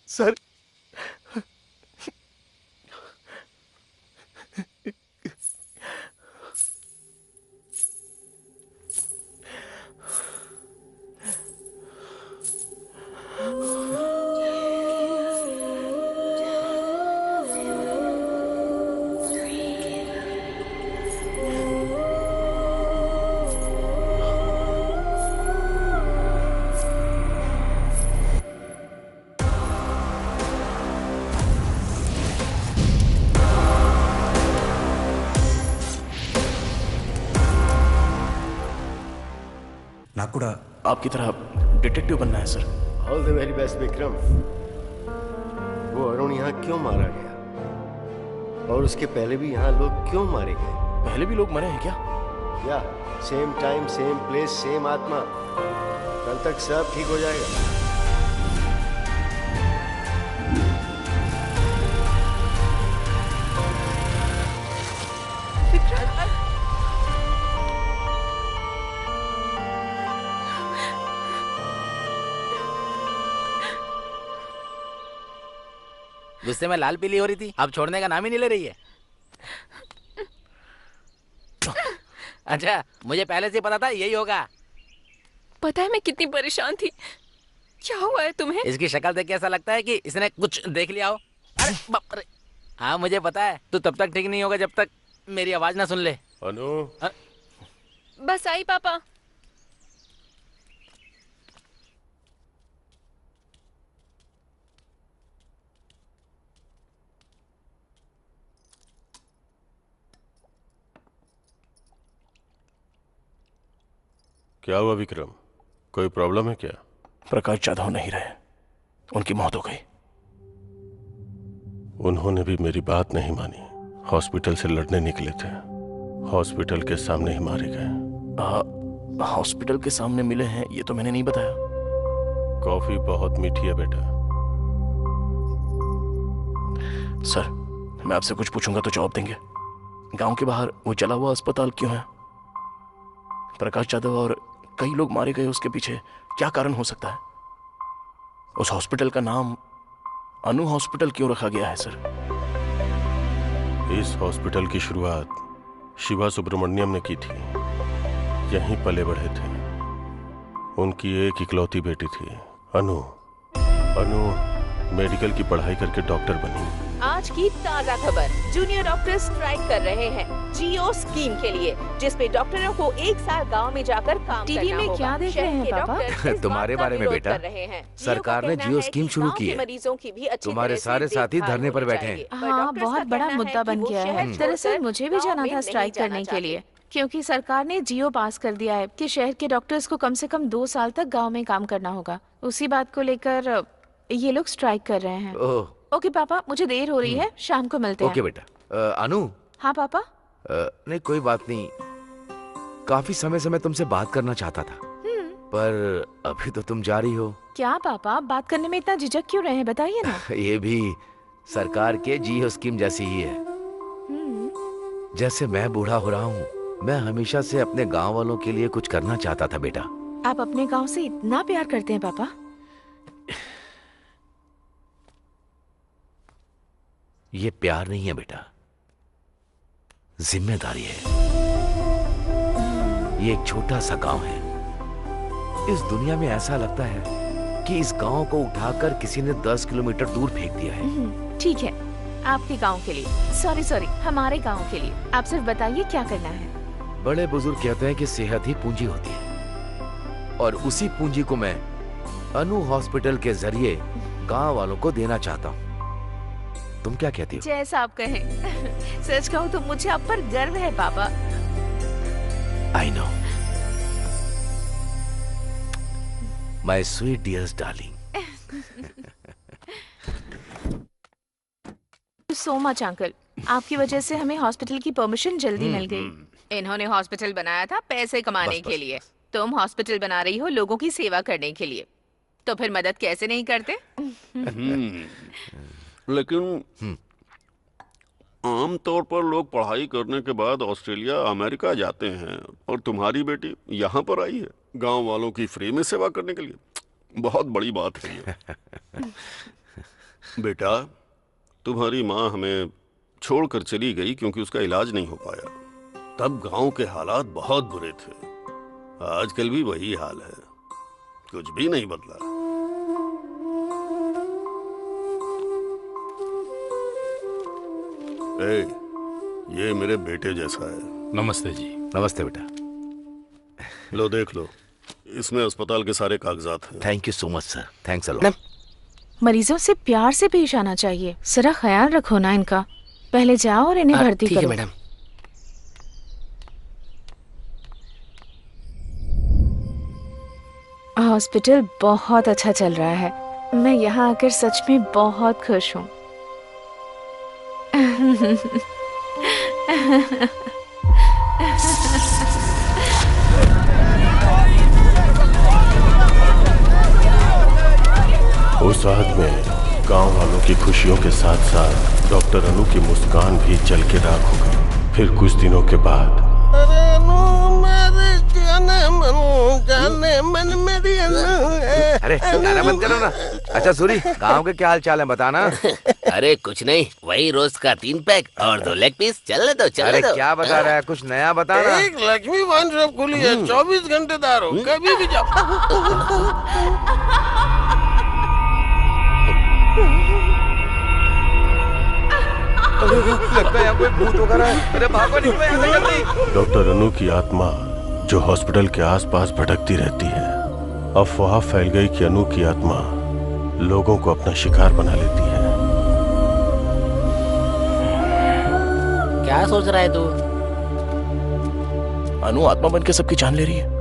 sir, Nakuda आपकी तरह डिटेक्टिव बनना है sir. All the very best Vikram. वो अरुण यहाँ क्यों मारा गया और उसके पहले भी यहाँ लोग क्यों मारे गए? पहले भी लोग मरे हैं क्या? या same time same place same आत्मा। कल तक सब ठीक हो जाएगा। गुस्से में लाल पीली हो रही थी, अब छोड़ने का नाम ही नहीं ले रही है। अच्छा, मुझे पहले से पता था यही होगा। पता है मैं कितनी परेशान थी। क्या हुआ है तुम्हें? इसकी शक्ल देख के ऐसा लगता है कि इसने कुछ देख लिया हो। अरे बाप रे। हाँ मुझे पता है, तू तब तक ठीक नहीं होगा जब तक मेरी आवाज ना सुन ले। अनु बस आई पापा। क्या हुआ विक्रम, कोई प्रॉब्लम है क्या? प्रकाश जाधव नहीं रहे, उनकी मौत हो गई। उन्होंने भी मेरी बात नहीं मानी, हॉस्पिटल से लड़ने निकले थे, हॉस्पिटल के सामने ही मारे गए। हॉस्पिटल के सामने मिले हैं ये तो मैंने नहीं बताया। कॉफी बहुत मीठी है बेटा। सर मैं आपसे कुछ पूछूंगा तो जवाब देंगे। गांव के बाहर वो जला हुआ अस्पताल क्यों है? प्रकाश जाधव और कई लोग मारे गए, उसके पीछे क्या कारण हो सकता है? उस हॉस्पिटल का नाम अनु हॉस्पिटल क्यों रखा गया है सर? इस हॉस्पिटल की शुरुआत शिवा सुब्रमण्यम ने की थी, यहीं पले बढ़े थे। उनकी एक इकलौती बेटी थी अनु। अनु मेडिकल की पढ़ाई करके डॉक्टर बनी। आज की ताजा खबर, जूनियर डॉक्टर स्ट्राइक कर रहे हैं जियो स्कीम के लिए, जिसमें डॉक्टरों को एक साल गांव में जाकर काम टीवी करना में होगा। क्या देख रहे हैं पापा? तुम्हारे बारे में बेटा, सरकार ने जियो स्कीम शुरू की है। मरीजों की भी अच्छी तुम्हारे सारे साथी धरने पर बैठे हैं। हाँ, बहुत बड़ा मुद्दा बन गया है। दरअसल मुझे भी जाना था स्ट्राइक करने के लिए, क्योंकि सरकार ने जियो पास कर दिया है कि शहर के डॉक्टर्स को कम से कम 2 साल तक गांव में काम करना होगा। उसी बात को लेकर ये लोग स्ट्राइक कर रहे हैं। ओके पापा, मुझे देर हो रही है, शाम को मिलते हैं। ओके बेटा। अनु। हाँ पापा। नहीं कोई बात नहीं, काफी समय से मैं तुमसे बात करना चाहता था, पर अभी तो तुम जा रही हो। क्या पापा, बात करने में इतना झिझक क्यों रहे हैं, बताइए ना। ये भी सरकार के जियो स्कीम जैसी ही है। जैसे मैं बूढ़ा हो रहा हूँ, मैं हमेशा से अपने गांव वालों के लिए कुछ करना चाहता था बेटा। आप अपने गांव से इतना प्यार करते हैं पापा? ये प्यार नहीं है बेटा, जिम्मेदारी है। ये एक छोटा सा गांव है। इस दुनिया में ऐसा लगता है कि इस गांव को उठाकर किसी ने 10 किलोमीटर दूर फेंक दिया है। ठीक है, आपके गांव के लिए। सॉरी, हमारे गांव के लिए। आप सिर्फ बताइए क्या करना है। बड़े बुजुर्ग कहते हैं कि सेहत ही पूंजी होती है, और उसी पूंजी को मैं अनु हॉस्पिटल के जरिए गांव वालों को देना चाहता हूँ। तुम क्या कहती हो? जैसा आप कहें। सच कहूँ तो मुझे आप पर गर्व है पापा। I know my sweet dears darling. So much uncle, आपकी वजह से हमें हॉस्पिटल की परमिशन जल्दी मिल गई। इन्होंने हॉस्पिटल बनाया था पैसे कमाने के लिए, तुम हॉस्पिटल बना रही हो लोगों की सेवा करने के लिए, तो फिर मदद कैसे नहीं करते? लेकिन आमतौर पर लोग पढ़ाई करने के बाद ऑस्ट्रेलिया अमेरिका जाते हैं, और तुम्हारी बेटी यहाँ पर आई है गांव वालों की फ्री में सेवा करने के लिए। बहुत बड़ी बात है ये। बेटा, तुम्हारी माँ हमें छोड़कर चली गई क्योंकि उसका इलाज नहीं हो पाया। तब गांव के हालात बहुत बुरे थे, आजकल भी वही हाल है, कुछ भी नहीं बदला। ये मेरे बेटे जैसा है। नमस्ते जी। नमस्ते बेटा। लो देख लो, इसमें अस्पताल के सारे कागजात हैं। Thank you so much sir, thanks a lot. मरीजों से प्यार से पेश आना चाहिए, जरा ख्याल रखो ना इनका। पहले जाओ और इन्हें भर्ती करो। ठीक है मैडम। हॉस्पिटल बहुत अच्छा चल रहा है, मैं यहाँ आकर सच में बहुत खुश हूँ। उस रात में गांव वालों की खुशियों के साथ साथ डॉक्टर अनु की मुस्कान भी जल के राख हो गई। फिर कुछ दिनों के बाद अरे गाना बंद करो ना। अच्छा सूरी, गांव के क्या हाल चाल है बताना। अरे कुछ नहीं, वही रोज का 3 पैक और 2 लेग पीस। चलने दो अरे क्या बता रहा है, कुछ नया बताना। एक लक्ष्मी वाइन शॉप खुली है, 24 घंटे दार हो, कभी भी जाओ। लगता है यहाँ कोई भूत वगैरह है। अरे भागो, निकलो यहाँ से जल्दी। डॉक्टर अनु की आत्मा जो हॉस्पिटल के आसपास भटकती रहती है, अफवाह फैल गई कि अनु की आत्मा लोगों को अपना शिकार बना लेती है। क्या सोच रहा है तू? अनु आत्मा बन के सबकी जान ले रही है।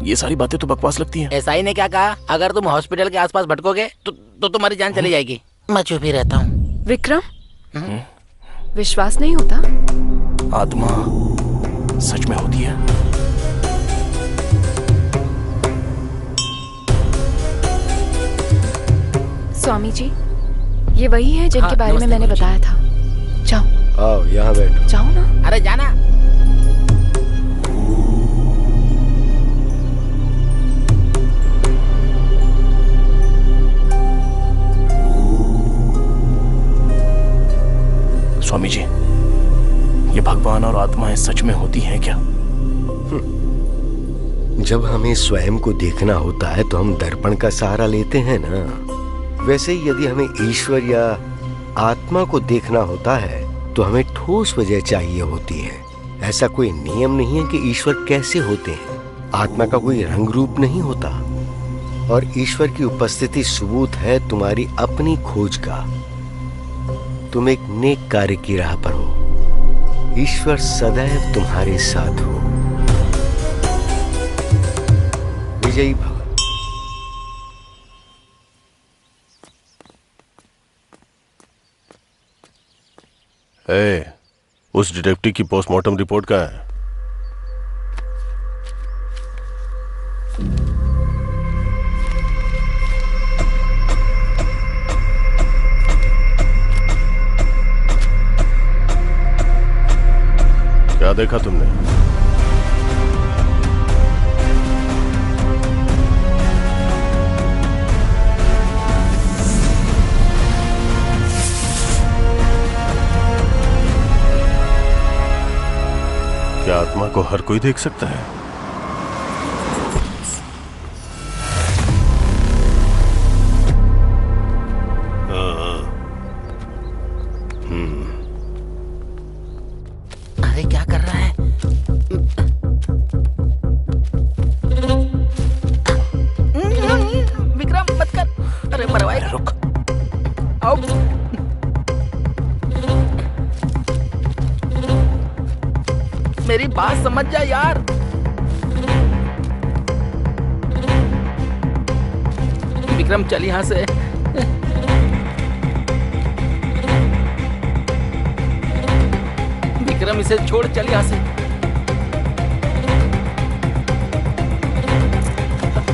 ये सारी बातें तो बकवास लगती हैं। एसआई ने क्या कहा? अगर तुम हॉस्पिटल के आसपास भटकोगे तो तुम्हारी जान चली जाएगी। मैं चुप ही रहता हूँ। विक्रम, विश्वास नहीं होता? आत्मा सच में होती है। स्वामी जी, ये वही है जिनके बारे में मैंने बताया था। जाओ। आओ यहाँ बैठो। जाओ ना। अरे जाना। स्वामी जी, ये भगवान और आत्माएं सच में होती हैं क्या? जब हमें स्वयं को देखना होता है तो हम दर्पण का सहारा लेते हैं ना। वैसे ही यदि हमें ईश्वर या आत्मा को देखना होता है तो हमें ठोस वजह चाहिए होती है। ऐसा कोई नियम नहीं है कि ईश्वर कैसे होते हैं। आत्मा का कोई रंग रूप नहीं होता और ईश्वर की उपस्थिति सबूत है तुम्हारी अपनी खोज का। तुम एक नेक कार्य की राह पर हो। ईश्वर सदैव तुम्हारे साथ हो। विजयी भव। उस डिटेक्टिव की पोस्टमार्टम रिपोर्ट कहाँ है? क्या देखा तुमने? क्या आत्मा को हर कोई देख सकता है? अरे क्या कर रहा है? विक्रम मत कर। अरे मरवाए। रुक। आओ। मेरी बात समझ जा यार। विक्रम चल यहां से। विक्रम इसे छोड़, चल यहां से।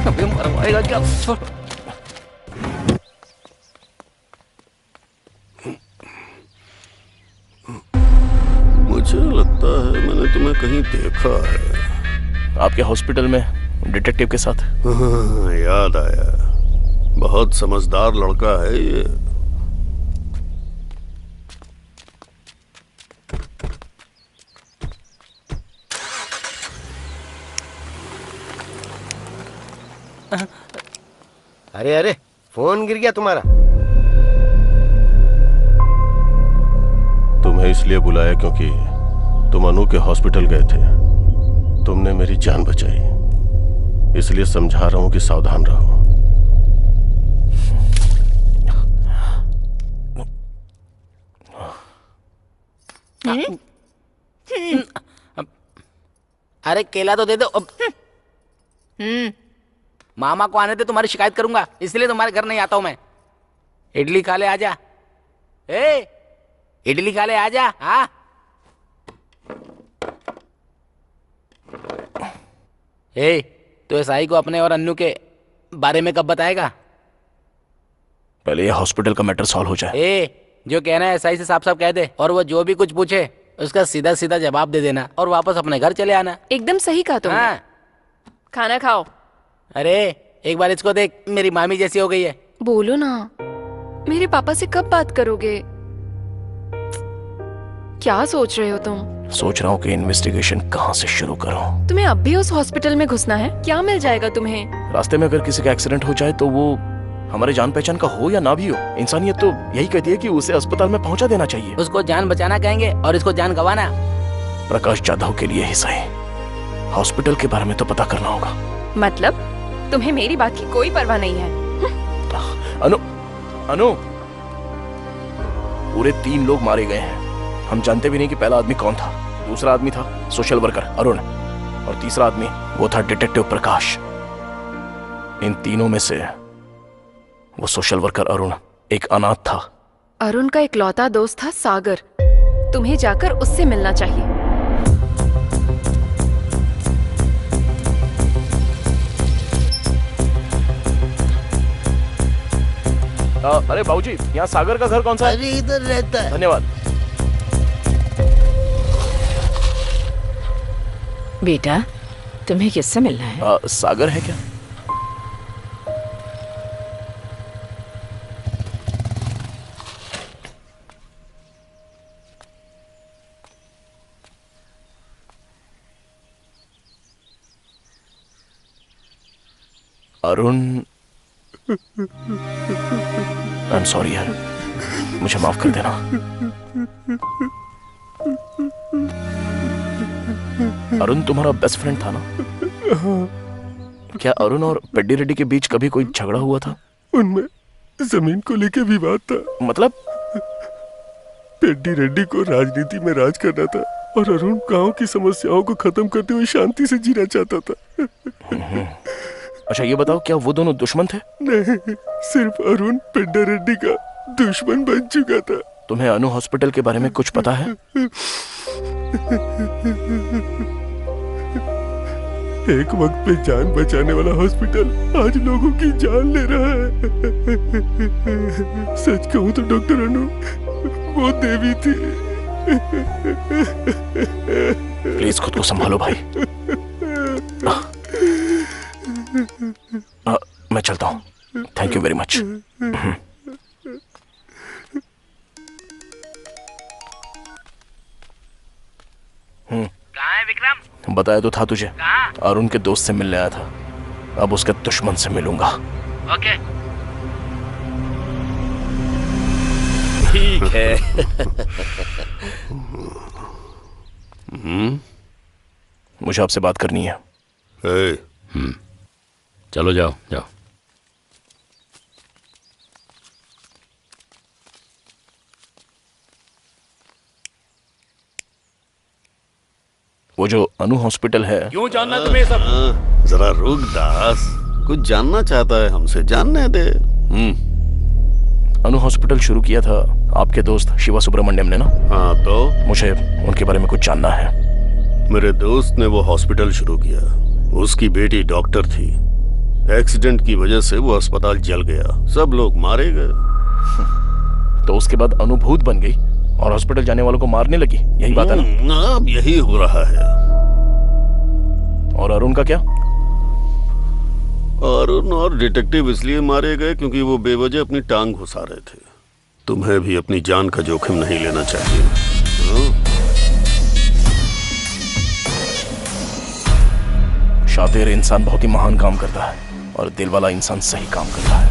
अबे मरवाएगा क्या? छोड़। मुझे लगता है मैंने तुम्हें कहीं देखा है। आपके हॉस्पिटल में डिटेक्टिव के साथ। हाँ, याद आया। बहुत समझदार लड़का है ये। अरे अरे, फोन गिर गया तुम्हारा। तुम्हें इसलिए बुलाया क्योंकि तुम अनु के हॉस्पिटल गए थे। तुमने मेरी जान बचाई, इसलिए समझा रहा हूं कि सावधान रहो। अरे केला तो दे दो। मामा को आने दे, तुम्हारी शिकायत करूंगा, इसलिए तुम्हारे घर नहीं आता हूं मैं। इडली खा ले, आजा। इडली खा ले, आजा। हाँ तो एसआई को अपने और अन्नू के बारे में कब बताएगा? पहले ये हॉस्पिटल का मैटर सॉल्व हो जाए। जो कहना है एसआई से साफ साफ कह दे, और वो जो भी कुछ पूछे उसका सीधा सीधा जवाब दे देना और वापस अपने घर चले आना। एकदम सही कहा तुमने। हाँ। खाना खाओ। अरे एक बार इसको देख, मेरी मामी जैसी हो गई है। बोलो ना, मेरे पापा से कब बात करोगे? क्या सोच रहे हो तुम? सोच रहा हूँ कि इन्वेस्टिगेशन कहाँ से शुरू करूँ। तुम्हें अब भी उस हॉस्पिटल में घुसना है? क्या मिल जाएगा तुम्हें? रास्ते में अगर किसी का एक्सीडेंट हो जाए तो वो हमारे जान पहचान का हो या ना भी हो, इंसानियत तो यही कहती है कि उसे अस्पताल में पहुंचा देना चाहिए। उसको जान बचाना कहेंगे और इसको जान गंवाना। प्रकाश जाधव के लिए ही सही, हॉस्पिटल के बारे में तो पता करना होगा। मतलब तुम्हें मेरी बात की कोई परवाह नहीं है? अनु, अनु, पूरे 3 लोग मारे गए हैं। हम जानते भी नहीं कि पहला आदमी कौन था। दूसरा आदमी था सोशल वर्कर अरुण, और तीसरा आदमी वो था डिटेक्टिव प्रकाश। इन तीनों में से वो सोशल वर्कर अरुण एक अनाथ था। अरुण का इकलौता दोस्त था सागर। तुम्हें जाकर उससे मिलना चाहिए। अरे बाबूजी, यहाँ सागर का घर कौन सा है? अरे इधर रहता है। धन्यवाद। बेटा, तुम्हें किससे मिलना है? सागर है क्या? अरुण, आई एम सॉरी यार, मुझे माफ कर देना। अरुण तुम्हारा बेस्ट फ्रेंड था ना? क्या अरुण और पेड्डी रेड्डी के बीच कभी कोई झगड़ा हुआ था? उनमें जमीन को लेके विवाद था। मतलब? पेड्डी रेड्डी को राजनीति में राज करना था और अरुण गांव की समस्याओं को खत्म करते हुए शांति से जीना चाहता था। अच्छा ये बताओ, क्या वो दोनों दुश्मन थे? नहीं, सिर्फ अरुण पेड्डी रेड्डी का दुश्मन बन चुका था। तुम्हें अनु हॉस्पिटल के बारे में कुछ पता है? एक वक्त पे जान बचाने वाला हॉस्पिटल आज लोगों की जान ले रहा है। सच कहूं तो डॉक्टर अनु वो देवी थी। प्लीज खुद को संभालो भाई। मैं चलता हूँ। Thank you very much. कहाँ है विक्रम? बताया तो था तुझे, कहाँ? अरुण के दोस्त से मिलने आया था। अब उसके दुश्मन से मिलूंगा। ओके ठीक है। मुझे आपसे बात करनी है। चलो जाओ जाओ। वो जो अनु हॉस्पिटल है, क्यों जानना तुम्हें ये सब? जरा रुक दास, कुछ जानना चाहता है हमसे, जानने दे। अनु हॉस्पिटल शुरू किया था आपके दोस्त शिवा सुब्रमण्यम ने ना? हाँ तो? मुझे उनके बारे में कुछ जानना है। मेरे दोस्त ने वो हॉस्पिटल शुरू किया। उसकी बेटी डॉक्टर थी। एक्सीडेंट की वजह से वो अस्पताल जल गया, सब लोग मारे गए। तो उसके बाद अनु भूत बन गई और हॉस्पिटल जाने वालों को मारने लगी, यही बात है ना? अब यही हो रहा है। और अरुण का क्या? अरुण और डिटेक्टिव इसलिए मारे गए क्योंकि वो बेवजह अपनी टांग घुसा रहे थे। तुम्हें भी अपनी जान का जोखिम नहीं लेना चाहिए। शातिर इंसान बहुत ही महान काम करता है और दिल वाला इंसान सही काम करता है।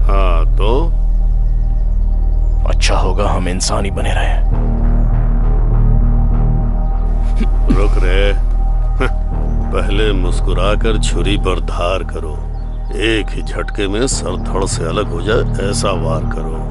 हाँ तो? अच्छा होगा हम इंसान ही बने रहे। रुक रे, पहले मुस्कुराकर छुरी पर धार करो। एक ही झटके में सर धड़ से अलग हो जाए ऐसा वार करो।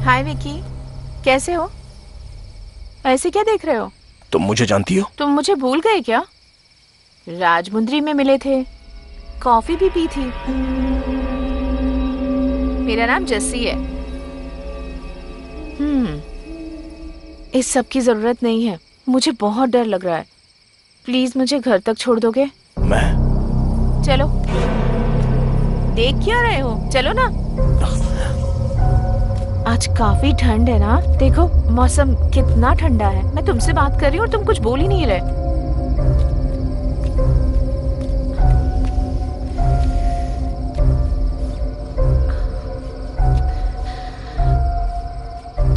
हाय विकी, कैसे हो? ऐसे क्या देख रहे हो? तुम मुझे जानती हो? तुम मुझे भूल गए क्या? राजमुंद्री में मिले थे, कॉफी भी पी थी। मेरा नाम जस्सी है। इस सब की जरूरत नहीं है, मुझे बहुत डर लग रहा है। प्लीज मुझे घर तक छोड़ दोगे? मैं? चलो। देख क्या रहे हो, चलो ना। आज काफी ठंड है ना, देखो मौसम कितना ठंडा है। मैं तुमसे बात कर रही हूँ और तुम कुछ बोल ही नहीं रहे।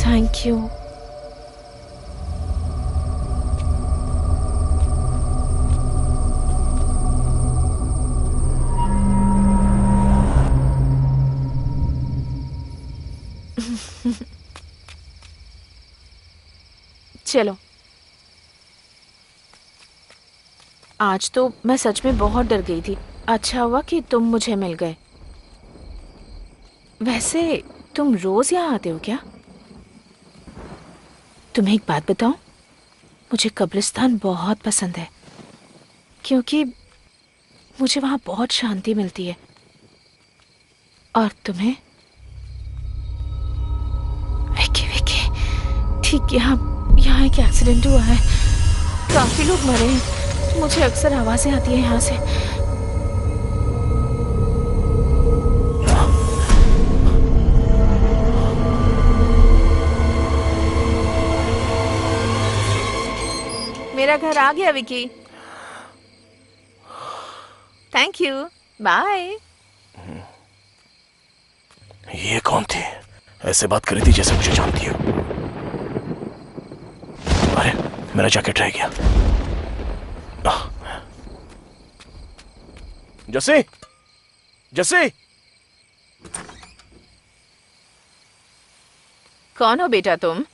Thank you. चलो, आज तो मैं सच में बहुत डर गई थी। अच्छा हुआ कि तुम मुझे मिल गए। वैसे तुम रोज यहाँ आते हो क्या? तुम्हें एक बात बताऊं, मुझे कब्रिस्तान बहुत पसंद है क्योंकि मुझे वहां बहुत शांति मिलती है। और तुम्हें? विकी विकी, ठीक यहाँ एक एक्सीडेंट हुआ है, काफी लोग मरे हैं। मुझे अक्सर आवाजें आती है यहाँ से। मेरा घर आ गया विकी। Thank you, bye. ये कौन थी? ऐसे बात करी थी जैसे मुझे जानती हो। अरे मेरा जैकेट रह गया। जस्सी, जस्सी। कौन हो बेटा तुम?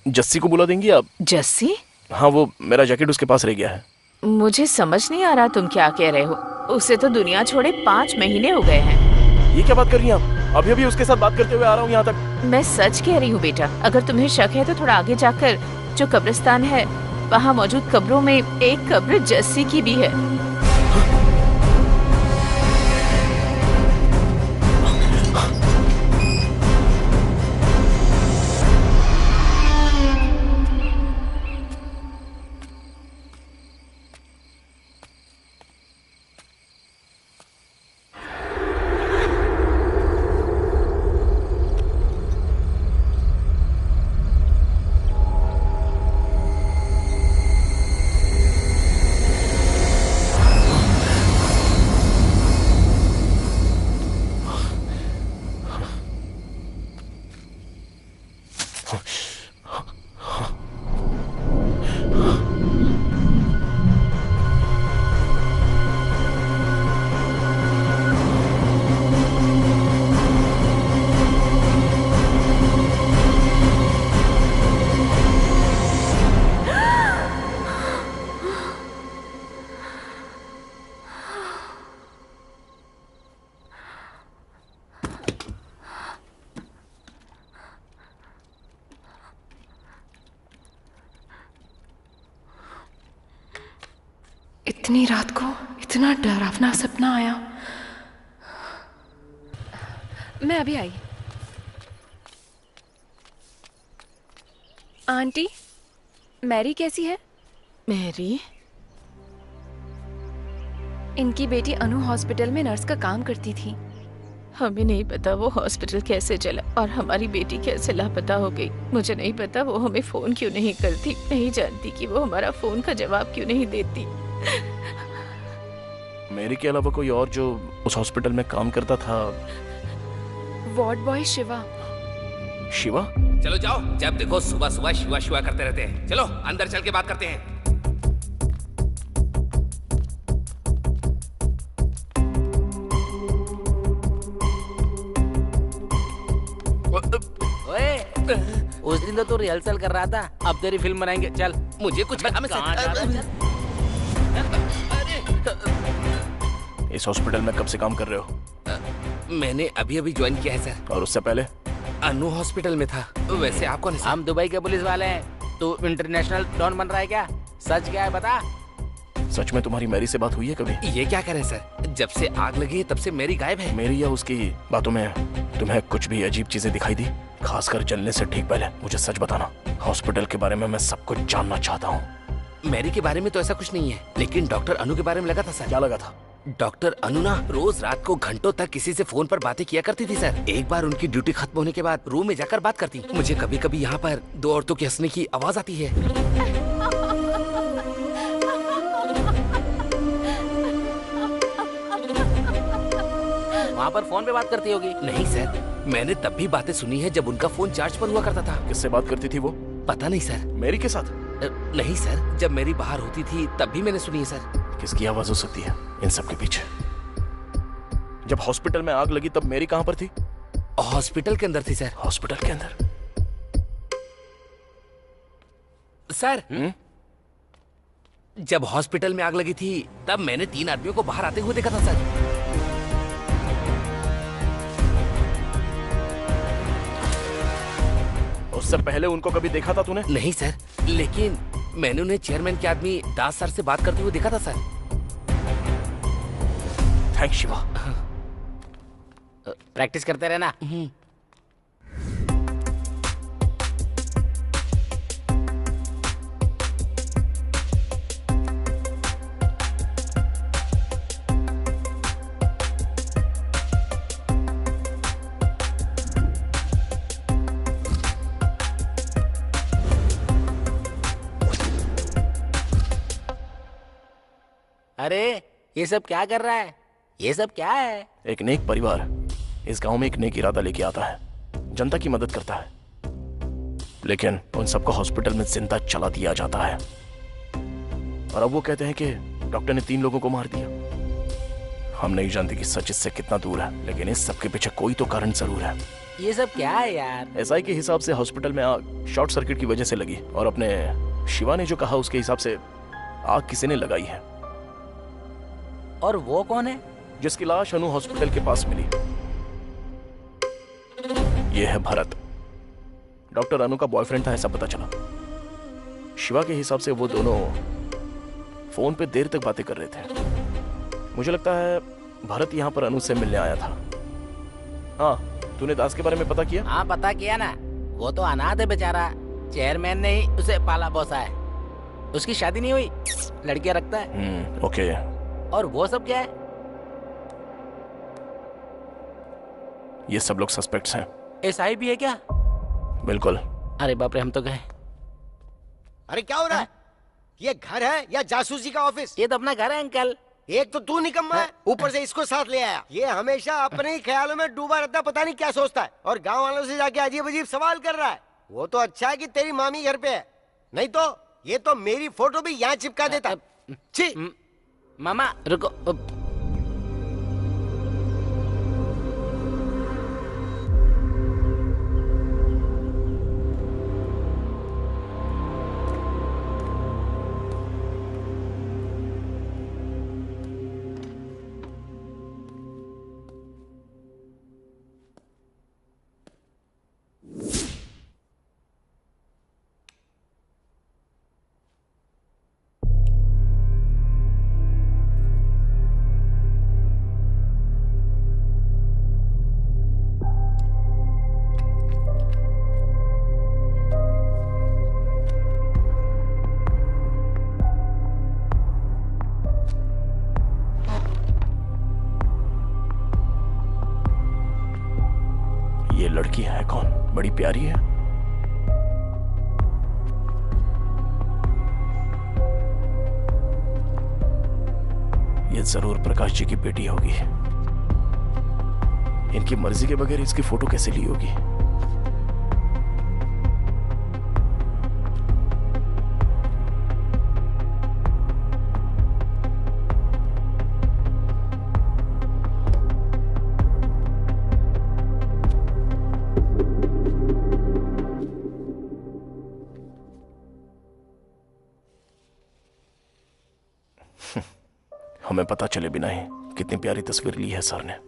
जस्सी को बुला देंगी आप? जस्सी? हाँ, वो मेरा जैकेट उसके पास रह गया है। मुझे समझ नहीं आ रहा तुम क्या कह रहे हो। उसे तो दुनिया छोड़े 5 महीने हो गए हैं। ये क्या बात कर रही हैं आप? अभी अभी उसके साथ बात करते हुए आ रहा हूँ यहाँ तक। मैं सच कह रही हूँ बेटा। अगर तुम्हें शक है तो थोड़ा आगे जाकर जो कब्रिस्तान है वहाँ मौजूद कब्रों में एक कब्र जस्सी की भी है। इतनी रात को इतना डरावना सपना आया। मैं अभी आई। आंटी, मैरी कैसी है? मैरी? इनकी बेटी अनु हॉस्पिटल में नर्स का काम करती थी। हमें नहीं पता वो हॉस्पिटल कैसे चला और हमारी बेटी कैसे लापता हो गई। मुझे नहीं पता वो हमें फोन क्यों नहीं करती। नहीं जानती कि वो हमारा फोन का जवाब क्यों नहीं देती। मेरी के अलावा कोई और जो उस हॉस्पिटल में काम करता था? Ward boy Shiva. शिवा? चलो जाओ, जब देखो सुबह सुबह शिवा शिवा करते रहते हैं। चलो अंदर चल के बात करते हैं। ओए, उस दिन तो तू रिहर्सल कर रहा था, अब तेरी फिल्म बनाएंगे। चल, मुझे कुछ काम है। इस हॉस्पिटल में कब से काम कर रहे हो? मैंने अभी अभी ज्वाइन किया है सर। और उससे पहले? अनु हॉस्पिटल में था। वैसे आप कौन है? हम दुबई के पुलिस वाले हैं। तू इंटरनेशनल डॉन बन रहा है क्या? सच क्या है बता। सच में तुम्हारी मैरी से बात हुई है कभी? ये क्या करें सर, जब से आग लगी है तब से मैरी गायब है। मेरी या उसकी बातों में तुम्हें कुछ भी अजीब चीजें दिखाई दी? खासकर जलने से ठीक पहले मुझे सच बताना। हॉस्पिटल के बारे में मैं सब कुछ जानना चाहता हूँ। मैरी के बारे में तो ऐसा कुछ नहीं है, लेकिन डॉक्टर अनु के बारे में लगा था सर। क्या लगा था? डॉक्टर अनु ना रोज रात को घंटों तक किसी से फोन पर बातें किया करती थी सर। एक बार उनकी ड्यूटी खत्म होने के बाद रूम में जाकर बात करती। मुझे कभी कभी यहाँ पर दो औरतों के हंसने की आवाज आती है। वहाँ पर फोन पे बात करती होगी। नहीं सर, मैंने तब भी बातें सुनी है जब उनका फोन चार्ज पर हुआ करता था। किससे बात करती थी वो? पता नहीं सर। मेरी के साथ? नहीं सर, जब मेरी बाहर होती थी तब भी मैंने सुनी है सर। किसकी आवाज हो सकती है इन सब के पीछे? जब हॉस्पिटल में आग लगी तब मेरी कहां पर थी? हॉस्पिटल के अंदर थी सर। हॉस्पिटल के अंदर? सर जब हॉस्पिटल में आग लगी थी तब मैंने 3 आदमियों को बाहर आते हुए देखा था सर। उससे पहले उनको कभी देखा था तूने? नहीं सर, लेकिन मैंने उन्हें चेयरमैन के आदमी दास सर से बात करते हुए देखा था सर। थैंक्स शिवा। प्रैक्टिस करते रहना। अरे ये सब क्या कर रहा है? ये सब क्या है? एक नेक परिवार इस गांव में एक नेक इरादा लेके आता है, जनता की मदद करता है, लेकिन उन सबको हॉस्पिटल में जिंदा चला दिया जाता है। और अब वो कहते हैं कि डॉक्टर ने 3 लोगों को मार दिया। हम नहीं जानते कि सच इससे कितना दूर है, लेकिन इस सब के पीछे कोई तो कारण जरूर है। ये सब क्या है यार? एसआई के हिसाब से हॉस्पिटल में आग शॉर्ट सर्किट की वजह से लगी, और अपने शिवा ने जो कहा उसके हिसाब से आग किसी ने लगाई है। और वो कौन है? जिसकी लाश अनु हॉस्पिटल के पास मिली। ये है भरत, डॉक्टर अनु का बॉयफ्रेंड था, ऐसा पता चला। शिवा के हिसाब से वो दोनों फोन पे देर तक बातें कर रहे थे। मुझे लगता है भरत यहाँ पर अनु से मिलने आया था। हाँ, तूने दास के बारे में पता किया? हाँ पता किया ना, वो तो अनाथ है बेचारा। चेयरमैन ने ही उसे पाला पोसा है। उसकी शादी नहीं हुई, लड़कियां रखता है। ओके। और वो सब क्या है? ये सब लोग सस्पेक्ट्स हैं। एसआई भी है क्या? बिल्कुल। अरे बाप रे, हम तो गए। अरे क्या हो रहा है? ये घर है या जासूसी का ऑफिस? ये तो अपना घर है अंकल। एक तो तू निकम्मा है, ऊपर से इसको साथ ले आया। ये हमेशा अपने ही ख्यालों में डूबा रहता, पता नहीं क्या सोचता है, और गांव वालों से जाके अजीब अजीब सवाल कर रहा है। वो तो अच्छा है कि तेरी मामी घर पे है, नहीं तो ये तो मेरी फोटो भी यहाँ चिपका देता। छी। मामा रुको। लड़की है कौन? बड़ी प्यारी है। ये जरूर प्रकाश जी की बेटी होगी। इनकी मर्जी के बगैर इसकी फोटो कैसे ली होगी? हमें पता चले बिना ही कितनी प्यारी तस्वीर ली है सर ने।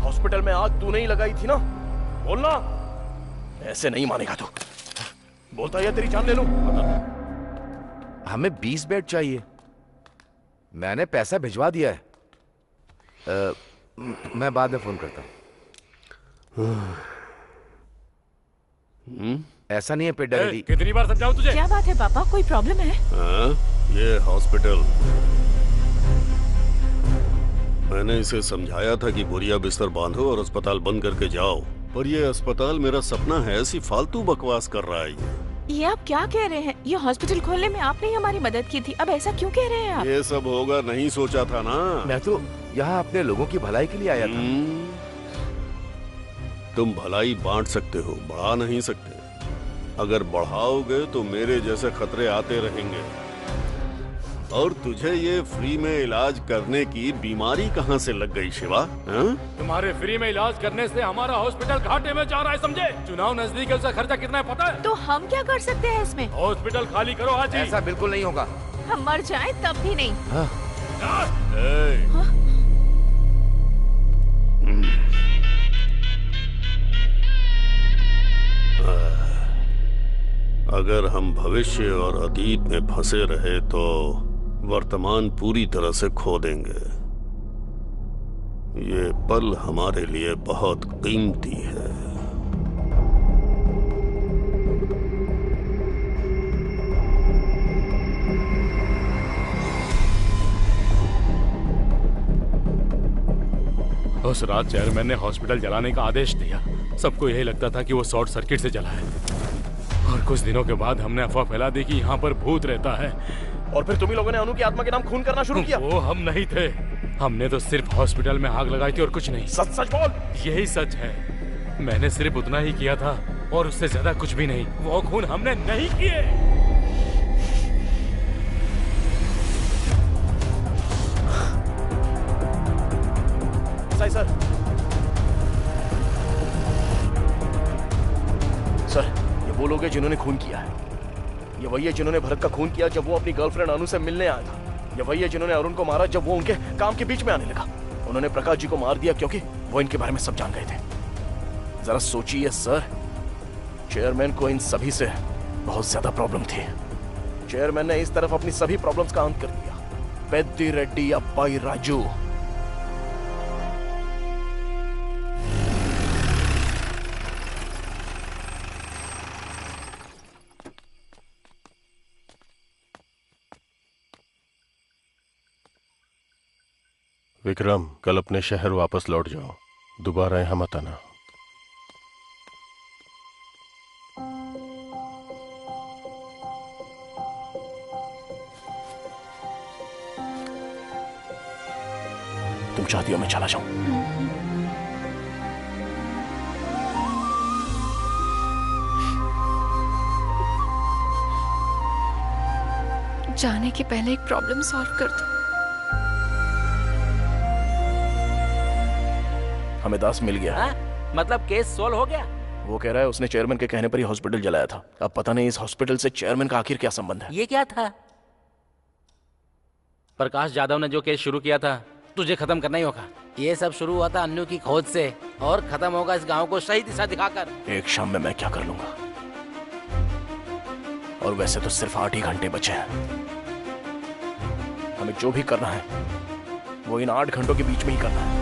हॉस्पिटल में आग तूने ही लगाई थी ना? बोलना। ऐसे नहीं मानेगा तू। बोलता है तेरी जान ले लूं। हमें 20 बेड चाहिए। मैंने पैसा भिजवा दिया है। मैं बाद में फोन करता हूँ। ऐसा नहीं है पेट डायरी। कितनी बार समझाऊं तुझे? क्या बात है पापा, कोई प्रॉब्लम है? ये हॉस्पिटल, मैंने इसे समझाया था कि बोरिया बिस्तर बांधो और अस्पताल बंद करके जाओ, पर ये अस्पताल मेरा सपना है, ऐसी फालतू बकवास कर रहा है। ये आप क्या कह रहे हैं? ये हॉस्पिटल खोलने में आपने ही हमारी मदद की थी, अब ऐसा क्यों कह रहे हैं आप? ये सब होगा नहीं सोचा था ना। मैं तो यहाँ अपने लोगों की भलाई के लिए आया था। तुम भलाई बांट सकते हो, बढ़ा नहीं सकते। अगर बढ़ाओगे तो मेरे जैसे खतरे आते रहेंगे। और तुझे ये फ्री में इलाज करने की बीमारी कहाँ से लग गई शिवा? तुम्हारे फ्री में इलाज करने से हमारा हॉस्पिटल घाटे में जा रहा है, समझे? चुनाव नजदीक है, उसका खर्चा कितना है पता है? तो हम क्या कर सकते हैं इसमें? हॉस्पिटल खाली करो आज ही। ऐसा बिल्कुल नहीं होगा। हम मर जाएं तब भी नहीं। अगर हम भविष्य और अतीत में फंसे रहे तो वर्तमान पूरी तरह से खो देंगे। ये पल हमारे लिए बहुत कीमती है। उस रात चेयरमैन ने हॉस्पिटल जलाने का आदेश दिया। सबको यही लगता था कि वो शॉर्ट सर्किट से जला है, और कुछ दिनों के बाद हमने अफवाह फैला दी कि यहाँ पर भूत रहता है। और फिर तुम ही लोगों ने अनु की आत्मा के नाम खून करना शुरू किया। वो हम नहीं थे, हमने तो सिर्फ हॉस्पिटल में आग लगाई थी और कुछ नहीं। सच सच बोल। यही सच है, मैंने सिर्फ उतना ही किया था और उससे ज्यादा कुछ भी नहीं। वो खून हमने नहीं किए। सर, ये वो लोग हैं जिन्होंने खून किया है। ये वही है जिन्होंने भरत का खून किया जब वो अपनी गर्लफ्रेंड अनु से मिलने आया था। ये वही है जिन्होंने अरुण को मारा जब वो उनके काम के बीच में आने लगा। उन्होंने प्रकाश जी को मार दिया क्योंकि वो इनके बारे में सब जान गए थे। जरा सोचिए सर, चेयरमैन को इन सभी से बहुत ज्यादा प्रॉब्लम थी। चेयरमैन ने इस तरफ अपनी सभी प्रॉब्लम्स का अंत कर दिया। पेद्दी रेड्डी अब्बाई राजू। विक्रम, कल अपने शहर वापस लौट जाओ, दोबारा यहाँ मत आना। तुम चाहती हो मैं चला जाऊं? जाने के पहले एक प्रॉब्लम सॉल्व कर दो। हमें दास मिल गया। मतलब केस सोल्व हो गया? वो कह रहा है उसने चेयरमैन के कहने पर ही हॉस्पिटल जलाया था। अब पता नहीं इस हॉस्पिटल से चेयरमैन का आखिर क्या संबंध है। ये क्या था? प्रकाश यादव ने जो केस शुरू किया था, तुझे खत्म करना ही होगा। ये सब शुरू हुआ था अन्नू की खोज से और खत्म होगा इस गांव को सही दिशा दिखाकर। एक शाम में मैं क्या कर लूंगा? और वैसे तो सिर्फ 8 ही घंटे बचे हैं। हमें जो भी करना है वो इन 8 घंटों के बीच में ही करना है।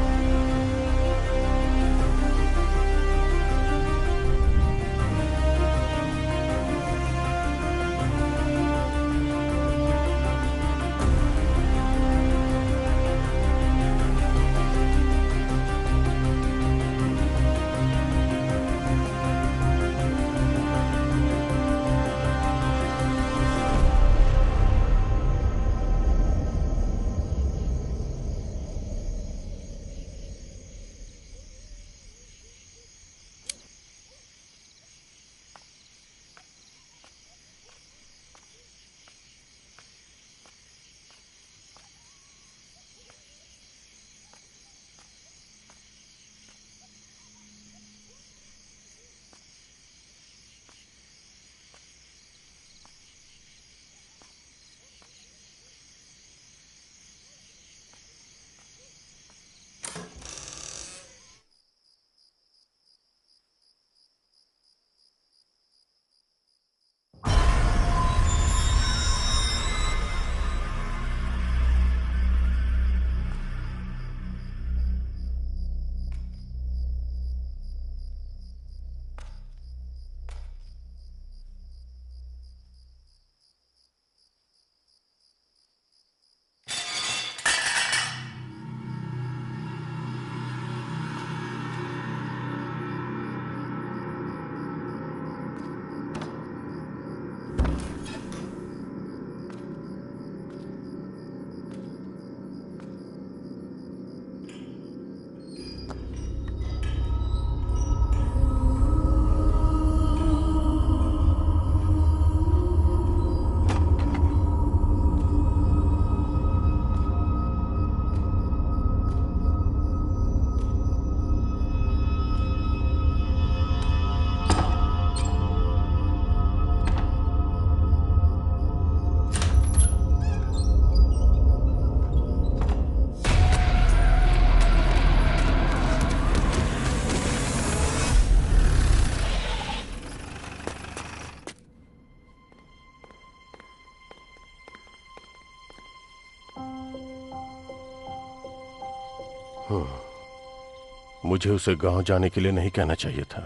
मुझे उसे गांव जाने के लिए नहीं कहना चाहिए था।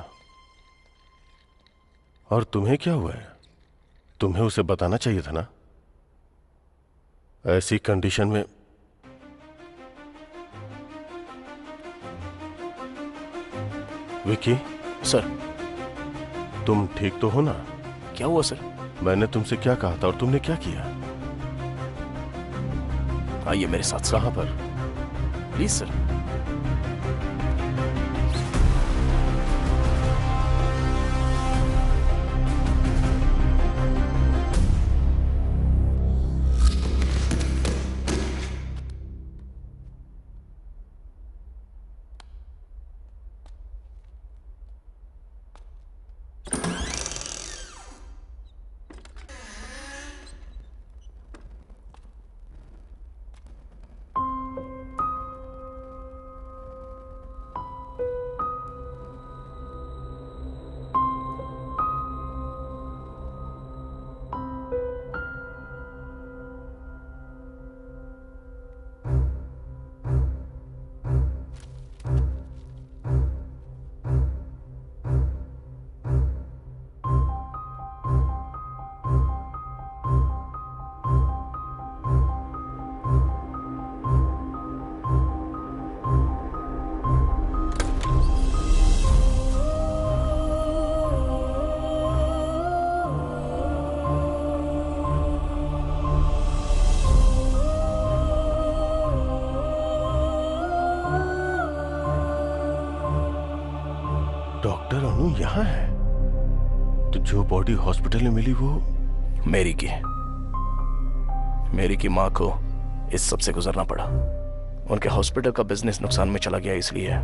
और तुम्हें क्या हुआ है? तुम्हें उसे बताना चाहिए था ना। ऐसी कंडीशन में विकी। सर। तुम ठीक तो हो ना? क्या हुआ सर? मैंने तुमसे क्या कहा था और तुमने क्या किया? आइए मेरे साथ। कहां पर? Please sir. डॉक्टर अनु यहाँ है? तो जो बॉडी हॉस्पिटल में मिली वो मेरी की माँ को इस सब से गुजरना पड़ा। उनके हॉस्पिटल का बिजनेस नुकसान में चला गया, इसलिए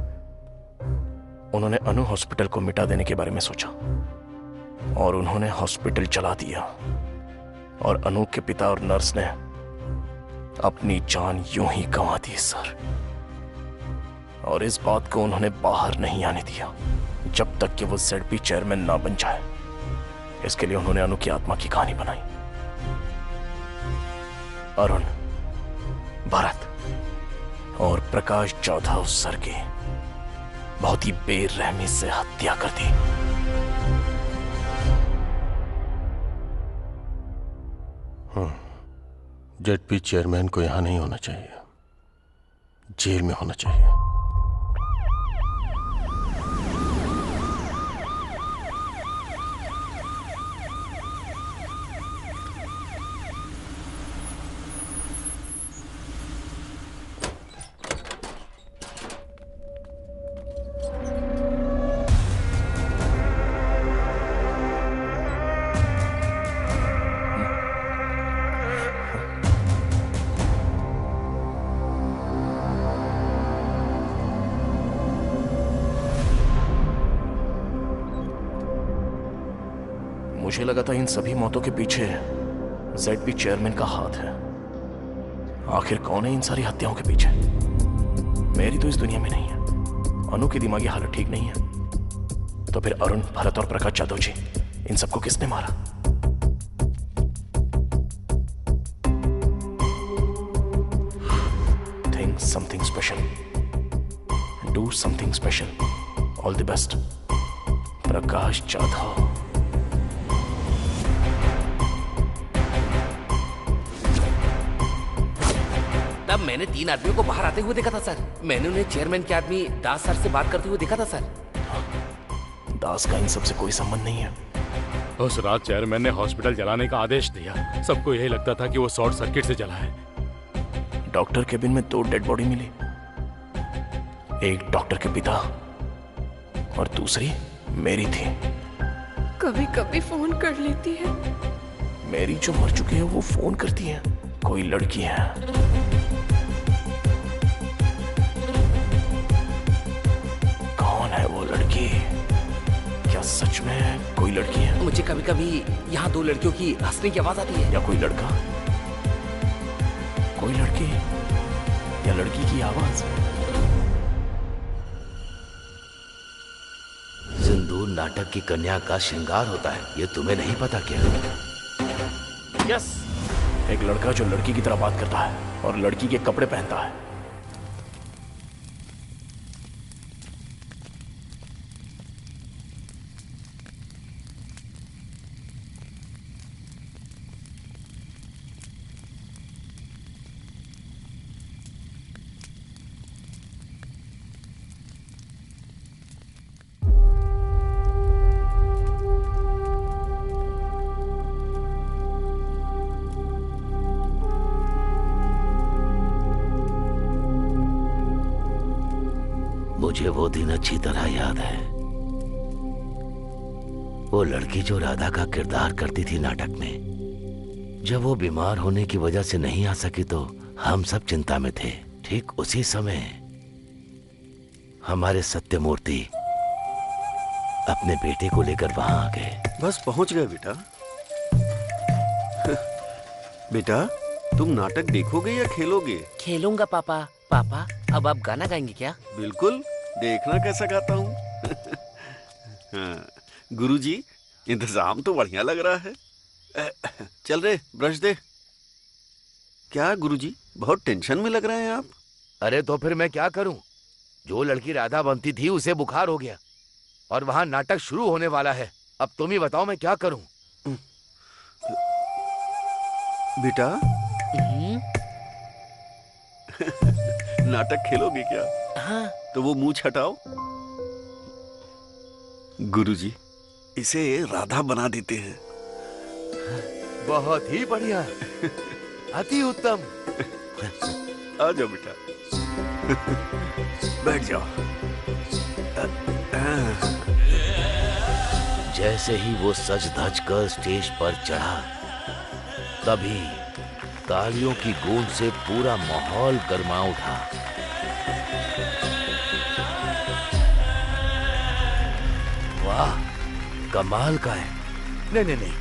उन्होंने अनु हॉस्पिटल को मिटा देने के बारे में सोचा और उन्होंने हॉस्पिटल चला दिया। और अनु के पिता और नर्स ने अपनी जान यूं ही गंवा दी सर। और इस बात को उन्होंने बाहर नहीं आने दिया जब तक कि वो ZP चेयरमैन ना बन जाए। इसके लिए उन्होंने अनु की आत्मा की कहानी बनाई। अरुण, भरत और प्रकाश जाधव सर की बहुत ही बेरहमी से हत्या कर दी। ZP चेयरमैन को यहां नहीं होना चाहिए, जेल में होना चाहिए। मुझे लगा था इन सभी मौतों के पीछे ZP चेयरमैन का हाथ है। आखिर कौन है इन सारी हत्याओं के पीछे? मेरी तो इस दुनिया में नहीं है। अनु की दिमागी हालत ठीक नहीं है। तो फिर अरुण, भरत और प्रकाश जाधव जी, इन सबको किसने मारा? Think something special. Do something special. All the best. Prakash Jadhav. तब मैंने 3 आदमियों को बाहर आते हुए देखा था सर। मैंने उन्हें चेयरमैन के आदमी दास सर से बात करते हुए देखा था सर। दास का इन सबसे कोई संबंध नहीं है। उस रात चेयरमैन ने हॉस्पिटल जलाने का आदेश दिया। सबको यही लगता था कि वो शॉर्ट सर्किट से जला है। डॉक्टर केबिन में 2 डेड बॉडी मिली। एक डॉक्टर के पिता और दूसरी मेरी थी। कभी कभी फोन कर लेती है। मेरी जो मर चुकी है वो फोन करती है। कोई लड़की है। कौन है वो लड़की? क्या सच में कोई लड़की है? मुझे कभी कभी यहाँ 2 लड़कियों की हंसने की आवाज आती है। या कोई लड़का? कोई लड़की या लड़की की आवाज? सिंदूर नाटक की कन्या का श्रृंगार होता है, ये तुम्हें नहीं पता क्या? यस, एक लड़का जो लड़की की तरह बात करता है और लड़की के कपड़े पहनता है। मुझे वो दिन अच्छी तरह याद है। वो लड़की जो राधा का किरदार करती थी नाटक में, जब वो बीमार होने की वजह से नहीं आ सकी तो हम सब चिंता में थे। ठीक उसी समय हमारे सत्यमूर्ति अपने बेटे को लेकर वहां आ गए। बस पहुंच गए बेटा। बेटा तुम नाटक देखोगे या खेलोगे? खेलूंगा पापा। पापा अब आप गाना गाएंगे क्या? बिल्कुल, देखना कैसा गाता हूँ। हाँ, गुरुजी इंतजाम तो बढ़िया लग रहा है। चल रे ब्रश दे। क्या गुरुजी बहुत टेंशन में लग रहे हैं आप? अरे तो फिर मैं क्या करूं? जो लड़की राधा बनती थी उसे बुखार हो गया और वहां नाटक शुरू होने वाला है। अब तुम ही बताओ मैं क्या करूं? बेटा नाटक खेलोगे क्या? हाँ। तो वो मुंह छटाओ। गुरुजी इसे राधा बना देते हैं। बहुत ही बढ़िया, अति उत्तम। आ जाओ बेटा, बैठ जाओ। जैसे ही वो सज धज कर स्टेज पर चढ़ा, तभी तालियों की गूंज से पूरा माहौल गर्मा उठा। वाह, कमाल का है। नहीं,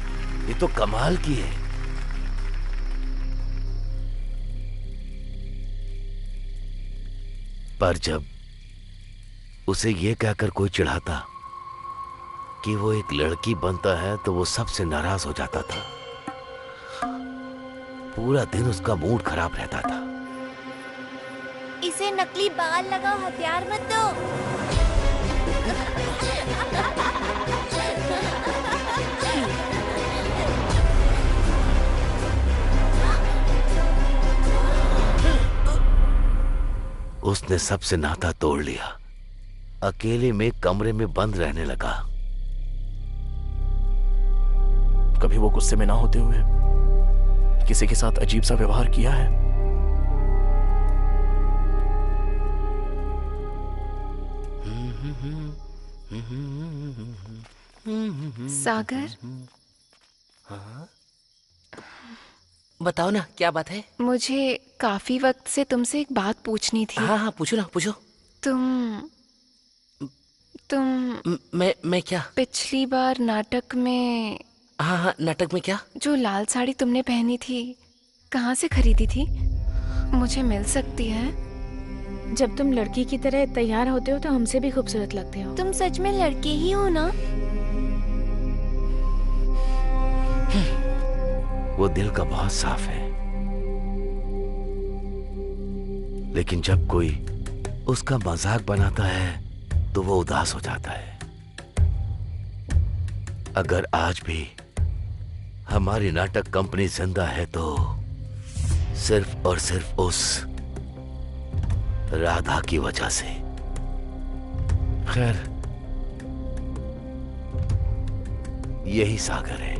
ये तो कमाल की है। पर जब उसे ये कहकर कोई चिढ़ाता कि वो एक लड़की बनता है तो वो सबसे नाराज हो जाता था। पूरा दिन उसका मूड खराब रहता था। इसे नकली बाल लगाओ, हथियार मत दो। उसने सबसे नाता तोड़ लिया, अकेले में कमरे में बंद रहने लगा। कभी वो गुस्से में ना होते हुए किसी के साथ अजीब सा व्यवहार किया है? सागर, बताओ ना क्या बात है? मुझे काफी वक्त से तुमसे एक बात पूछनी थी। हाँ, पूछो ना, पूछो। तुम मैं क्या? पिछली बार नाटक में। हाँ, नाटक में क्या? जो लाल साड़ी तुमने पहनी थी, कहाँ से खरीदी थी? मुझे मिल सकती है? जब तुम लड़की की तरह तैयार होते हो तो हमसे भी खूबसूरत लगते हो। तुम सच में लड़के ही हो ना? वो दिल का बहुत साफ है, लेकिन जब कोई उसका मजाक बनाता है तो वो उदास हो जाता है। अगर आज भी हमारी नाटक कंपनी जिंदा है तो सिर्फ और सिर्फ उस राधा की वजह से। खैर, यही सागर है।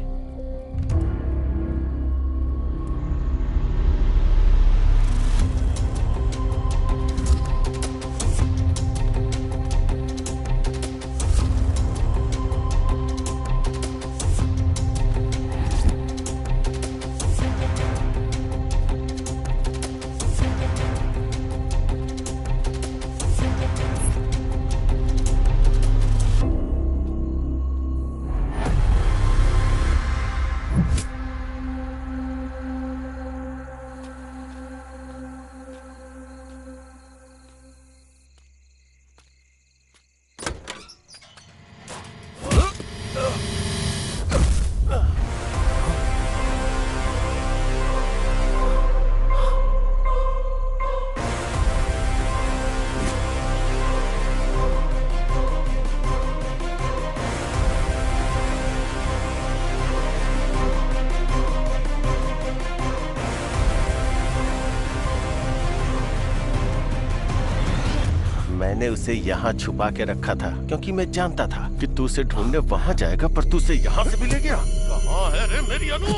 मैंने उसे यहाँ छुपा के रखा था क्योंकि मैं जानता था कि तू उसे ढूंढने वहाँ जाएगा, पर तू उसे यहाँ से भी ले गया। कहाँ है रे मेरी अनु?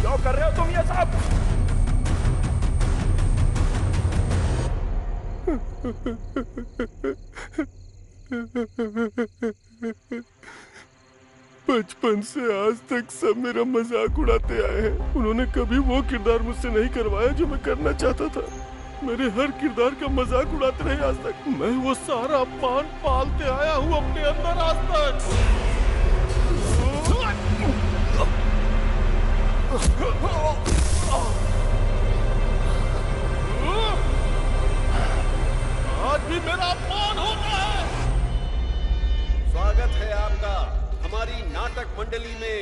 क्या कर रहे हो तुम ये सब? बचपन से आज तक सब मेरा मजाक उड़ाते आए हैं। उन्होंने कभी वो किरदार मुझसे नहीं करवाया जो मैं करना चाहता था। मेरे हर किरदार का मजाक उड़ाते रहे आज तक। मैं वो सारा अपमान पालते आया हूँ अपने अंदर आज तक। आज भी मेरा अपमान होता है। स्वागत है आपका हमारी नाटक मंडली में।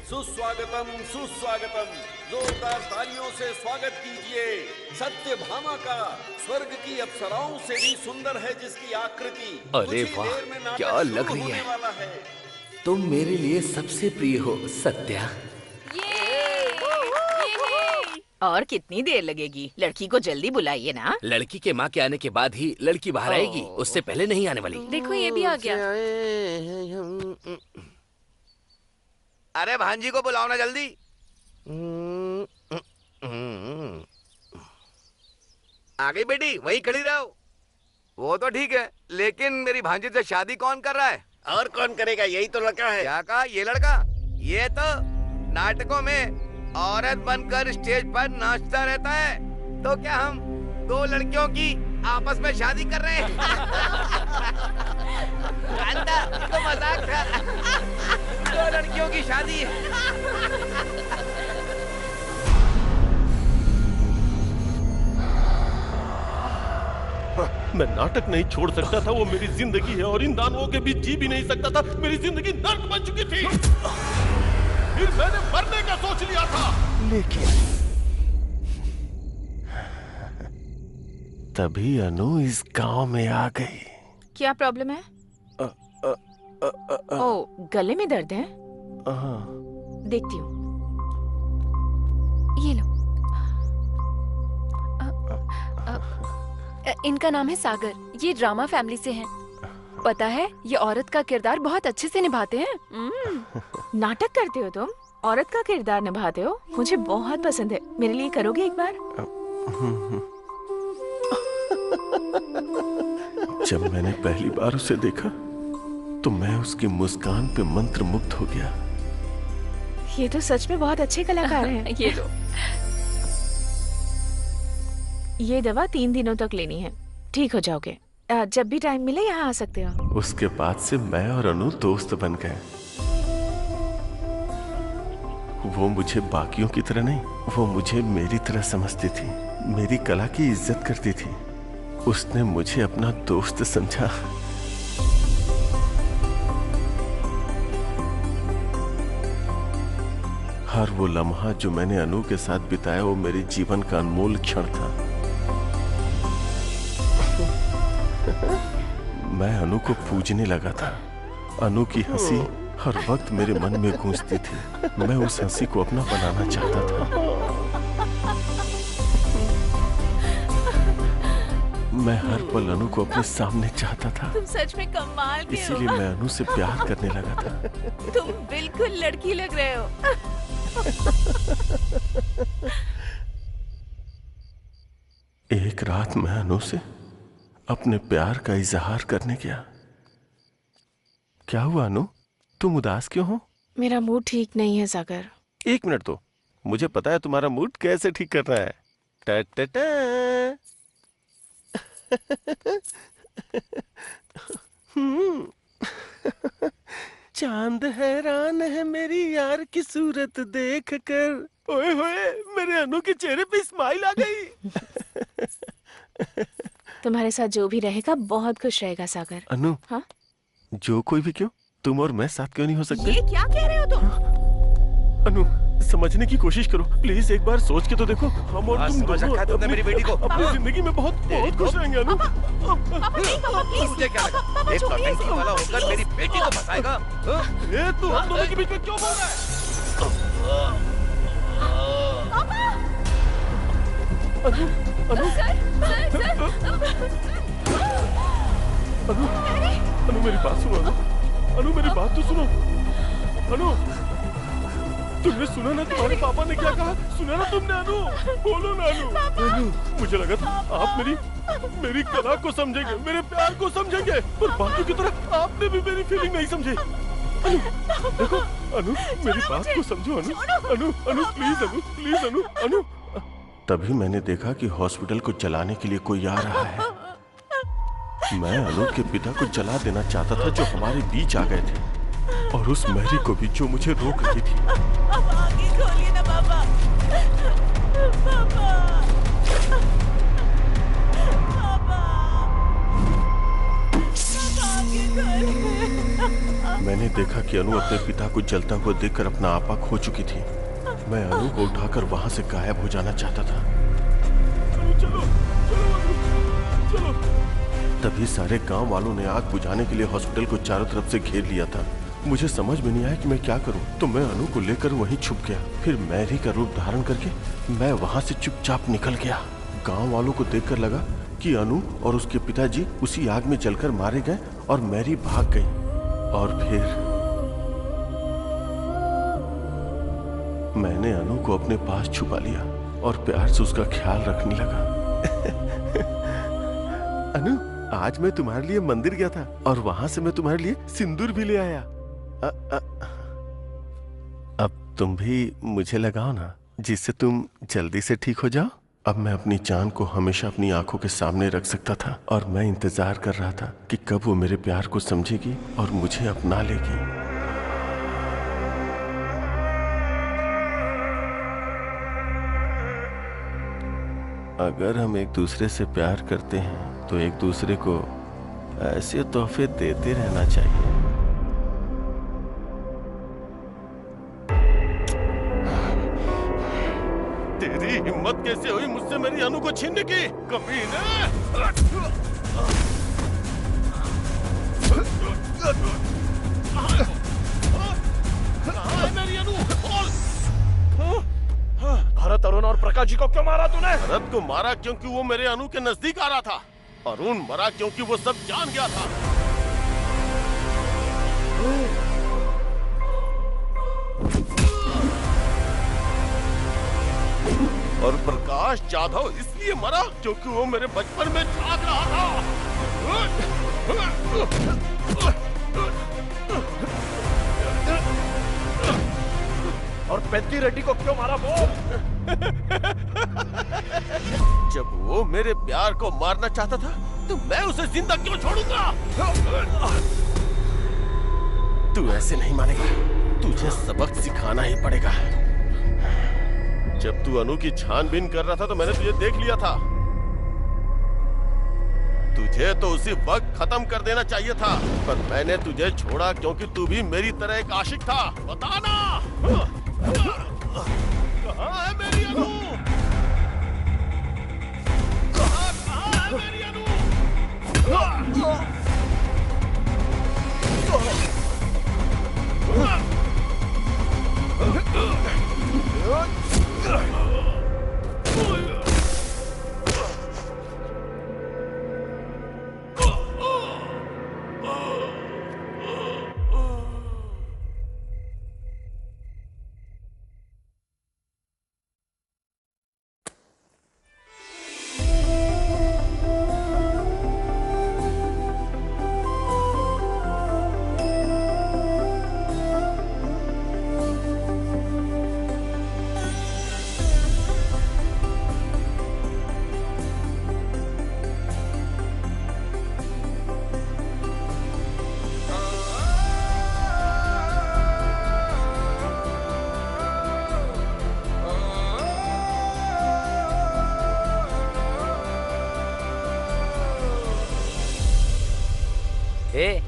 सुस्वागतम सुस्वागतम। जोरदार तालियों से स्वागत कीजिए सत्यभामा का। स्वर्ग की अप्सराओं से भी सुंदर है जिसकी आकृति। अरे वाह, क्या लग रही है। तुम मेरे लिए सबसे प्रिय हो सत्या। और कितनी देर लगेगी? लड़की को जल्दी बुलाइए ना। लड़की के माँ के आने के बाद ही लड़की बाहर आएगी, उससे पहले नहीं आने वाली। देखो ये भी आ गया। अरे भांजी को बुलाओ ना जल्दी। आ गई बेटी, वहीं खड़ी रहो। वो तो ठीक है, लेकिन मेरी भांजी से शादी कौन कर रहा है? और कौन करेगा? यही तो लड़का है। क्या कहा? ये लड़का? ये तो नाटकों में औरत बनकर स्टेज पर नाचता रहता है। तो क्या हम दो लड़कियों की आपस में शादी कर रहे हैं? तो मजाक था। दो लड़कियों की शादी है। मैं नाटक नहीं छोड़ सकता था, वो मेरी जिंदगी है और इन दानवों के बीच जी भी नहीं सकता था। मेरी जिंदगी नर्क बन चुकी थी। फिर मैंने मरने का सोच लिया था, लेकिन तभी अनु इस गांव में आ गई। क्या प्रॉब्लम है? ओ, गले में दर्द है? देखती हूँ। ये लो। इनका नाम है सागर। ये ड्रामा फैमिली से हैं। पता है, ये औरत का किरदार बहुत अच्छे से निभाते हैं। नाटक करते हो तुम? औरत का किरदार निभाते हो? मुझे बहुत पसंद है। मेरे लिए करोगे एक बार? जब मैंने पहली बार उसे देखा तो मैं उसकी मुस्कान पे मंत्रमुग्ध हो गया। ये तो सच में बहुत अच्छे कलाकार हैं। ये लो। ये दवा 3 दिनों तक लेनी है, ठीक हो जाओगे। जब भी टाइम मिले यहाँ आ सकते हो। उसके बाद से मैं और अनु दोस्त बन गए। वो मुझे बाकियों की तरह नहीं, वो मुझे मेरी तरह समझती थी, मेरी कला की इज्जत करती थी। उसने मुझे अपना दोस्त समझा। हर वो लम्हा जो मैंने अनु के साथ बिताया वो मेरे जीवन का अनमोल क्षण था। मैं अनु को पूजने लगा था। अनु की हंसी हर वक्त मेरे मन में गूंजती थी। मैं उस हंसी को अपना बनाना चाहता था। मैं हर पल अनु को अपने सामने चाहता था। तुम सच में कमाल के हो। इसीलिए मैं अनु से प्यार करने लगा था। तुम बिल्कुल लड़की लग रहे हो। एक रात मैं अनु से अपने प्यार का इजहार करने गया। क्या हुआ अनु, तुम उदास क्यों हो? मेरा मूड ठीक नहीं है सागर। 1 मिनट तो, मुझे पता है तुम्हारा मूड कैसे ठीक करना है। टा टा टा। चांद हैरान है मेरी यार की सूरत देख कर। ओए होए, मेरे अनु के चेहरे पे स्माइल आ गई। तुम्हारे साथ जो भी रहेगा बहुत खुश रहेगा सागर। अनु, हाँ? जो कोई भी क्यों, तुम और मैं साथ क्यों नहीं हो सकते? ये क्या कह रहे हो तुम? अनु, समझने की कोशिश करो प्लीज, एक बार सोच के तो देखो। हम और तुम दोनों मेरी बेटी को अपनी जिंदगी में बहुत खुश रहेंगे अनु। मुझे क्या लगा, एक कमेंट्री वाला होकर मेरी बेटी को फंसाएगा? ये तू हम दोनों के बीच में क्यों बोल रहा है? अनु, अनु, अनु मेरी बात सुनो। अनु मेरी बात तो सुनो। अनु, तुमने सुना ना तुम्हारे पापा ने क्या कहा? सुना ना तुमने अनु? बोलो ना अनु। अनु, मुझे लगा था आप मेरी कला को समझेंगे, मेरे प्यार को समझेंगे, पर बाकियों की तरह आपने भी मेरी फीलिंग नहीं समझी। अनु, देखो अनु, मेरी बात को समझो अनु। अनु, अनु प्लीज अनु, प्लीज अनु, अनु। तभी मैंने देखा कि हॉस्पिटल को जलाने के लिए कोई आ रहा है। मैं अनु के पिता को जला देना चाहता था जो हमारे बीच आ गए थे, और उस मैरी को भी जो मुझे रोक रही थी। अब आगे खोलिए ना पापा। पापा। मैंने देखा कि अनु अपने पिता को जलता हुआ देखकर अपना आपा खो चुकी थी। मैं अनु को उठाकर वहां से गायब हो जाना चाहता था। चलो, चलो। तभी सारे गांव वालों ने आग बुझाने के लिए हॉस्पिटल को चारों तरफ से घेर लिया था। मुझे समझ में नहीं आया कि मैं क्या करूं, तो मैं अनु को लेकर वहीं छुप गया। फिर मैरी का रूप धारण करके मैं वहां से चुपचाप निकल गया। गांव वालों को देखकर लगा कि अनु और उसके पिताजी उसी आग में जलकर मारे गए और मैरी भाग गई। और फिर मैंने अनु को अपने पास छुपा लिया और प्यार से उसका ख्याल रखने लगा। अनु, आज मैं तुम्हारे लिए मंदिर गया था और वहां से मैं तुम्हारे लिए सिंदूर भी ले आया। अब तुम भी मुझे लगाओ ना, जिससे तुम जल्दी से ठीक हो जाओ। अब मैं अपनी जान को हमेशा अपनी आंखों के सामने रख सकता था, और मैं इंतजार कर रहा था कि कब वो मेरे प्यार को समझेगी और मुझे अपना लेगी। अगर हम एक दूसरे से प्यार करते हैं तो एक दूसरे को ऐसे तोहफे देते रहना चाहिए। तेरी हिम्मत कैसे हुई मुझसे मेरी अनु को छीनने की? कमीने! कहाँ है मेरी अनु? भरत, अरुण और प्रकाश जी को क्यों मारा तूने? भरत को मारा क्योंकि वो मेरे अनु के नजदीक आ रहा था। अरुण मरा क्योंकि वो सब जान गया था। और प्रकाश जाधव इसलिए मरा क्योंकि वो मेरे बचपन में झांक रहा था। और पेद्दी रेड्डी को क्यों मारा वो? जब वो मेरे प्यार को मारना चाहता था तो मैं उसे जिंदा क्यों छोड़ूंगा? तू ऐसे नहीं मानेगा, तुझे सबक सिखाना ही पड़ेगा। जब तू अनु की छानबीन कर रहा था तो मैंने तुझे देख लिया था। तुझे तो उसी वक्त खत्म कर देना चाहिए था, पर मैंने तुझे छोड़ा क्योंकि तू भी मेरी तरह एक आशिक था। बताना कहाँ है मेरी अनु? कहाँ है मेरी अनु?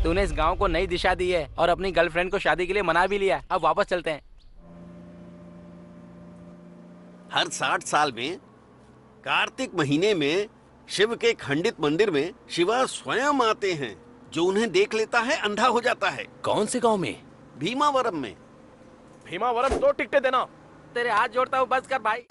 तूने इस गांव को नई दिशा दी है और अपनी गर्लफ्रेंड को शादी के लिए मना भी लिया। अब वापस चलते हैं। हर 60 साल में कार्तिक महीने में शिव के खंडित मंदिर में शिवा स्वयं आते हैं। जो उन्हें देख लेता है अंधा हो जाता है। कौन से गांव में? भीमावरम में। भीमावरम 2 टिकटें देना। तेरे हाथ जोड़ता हूँ, बस कर भाई।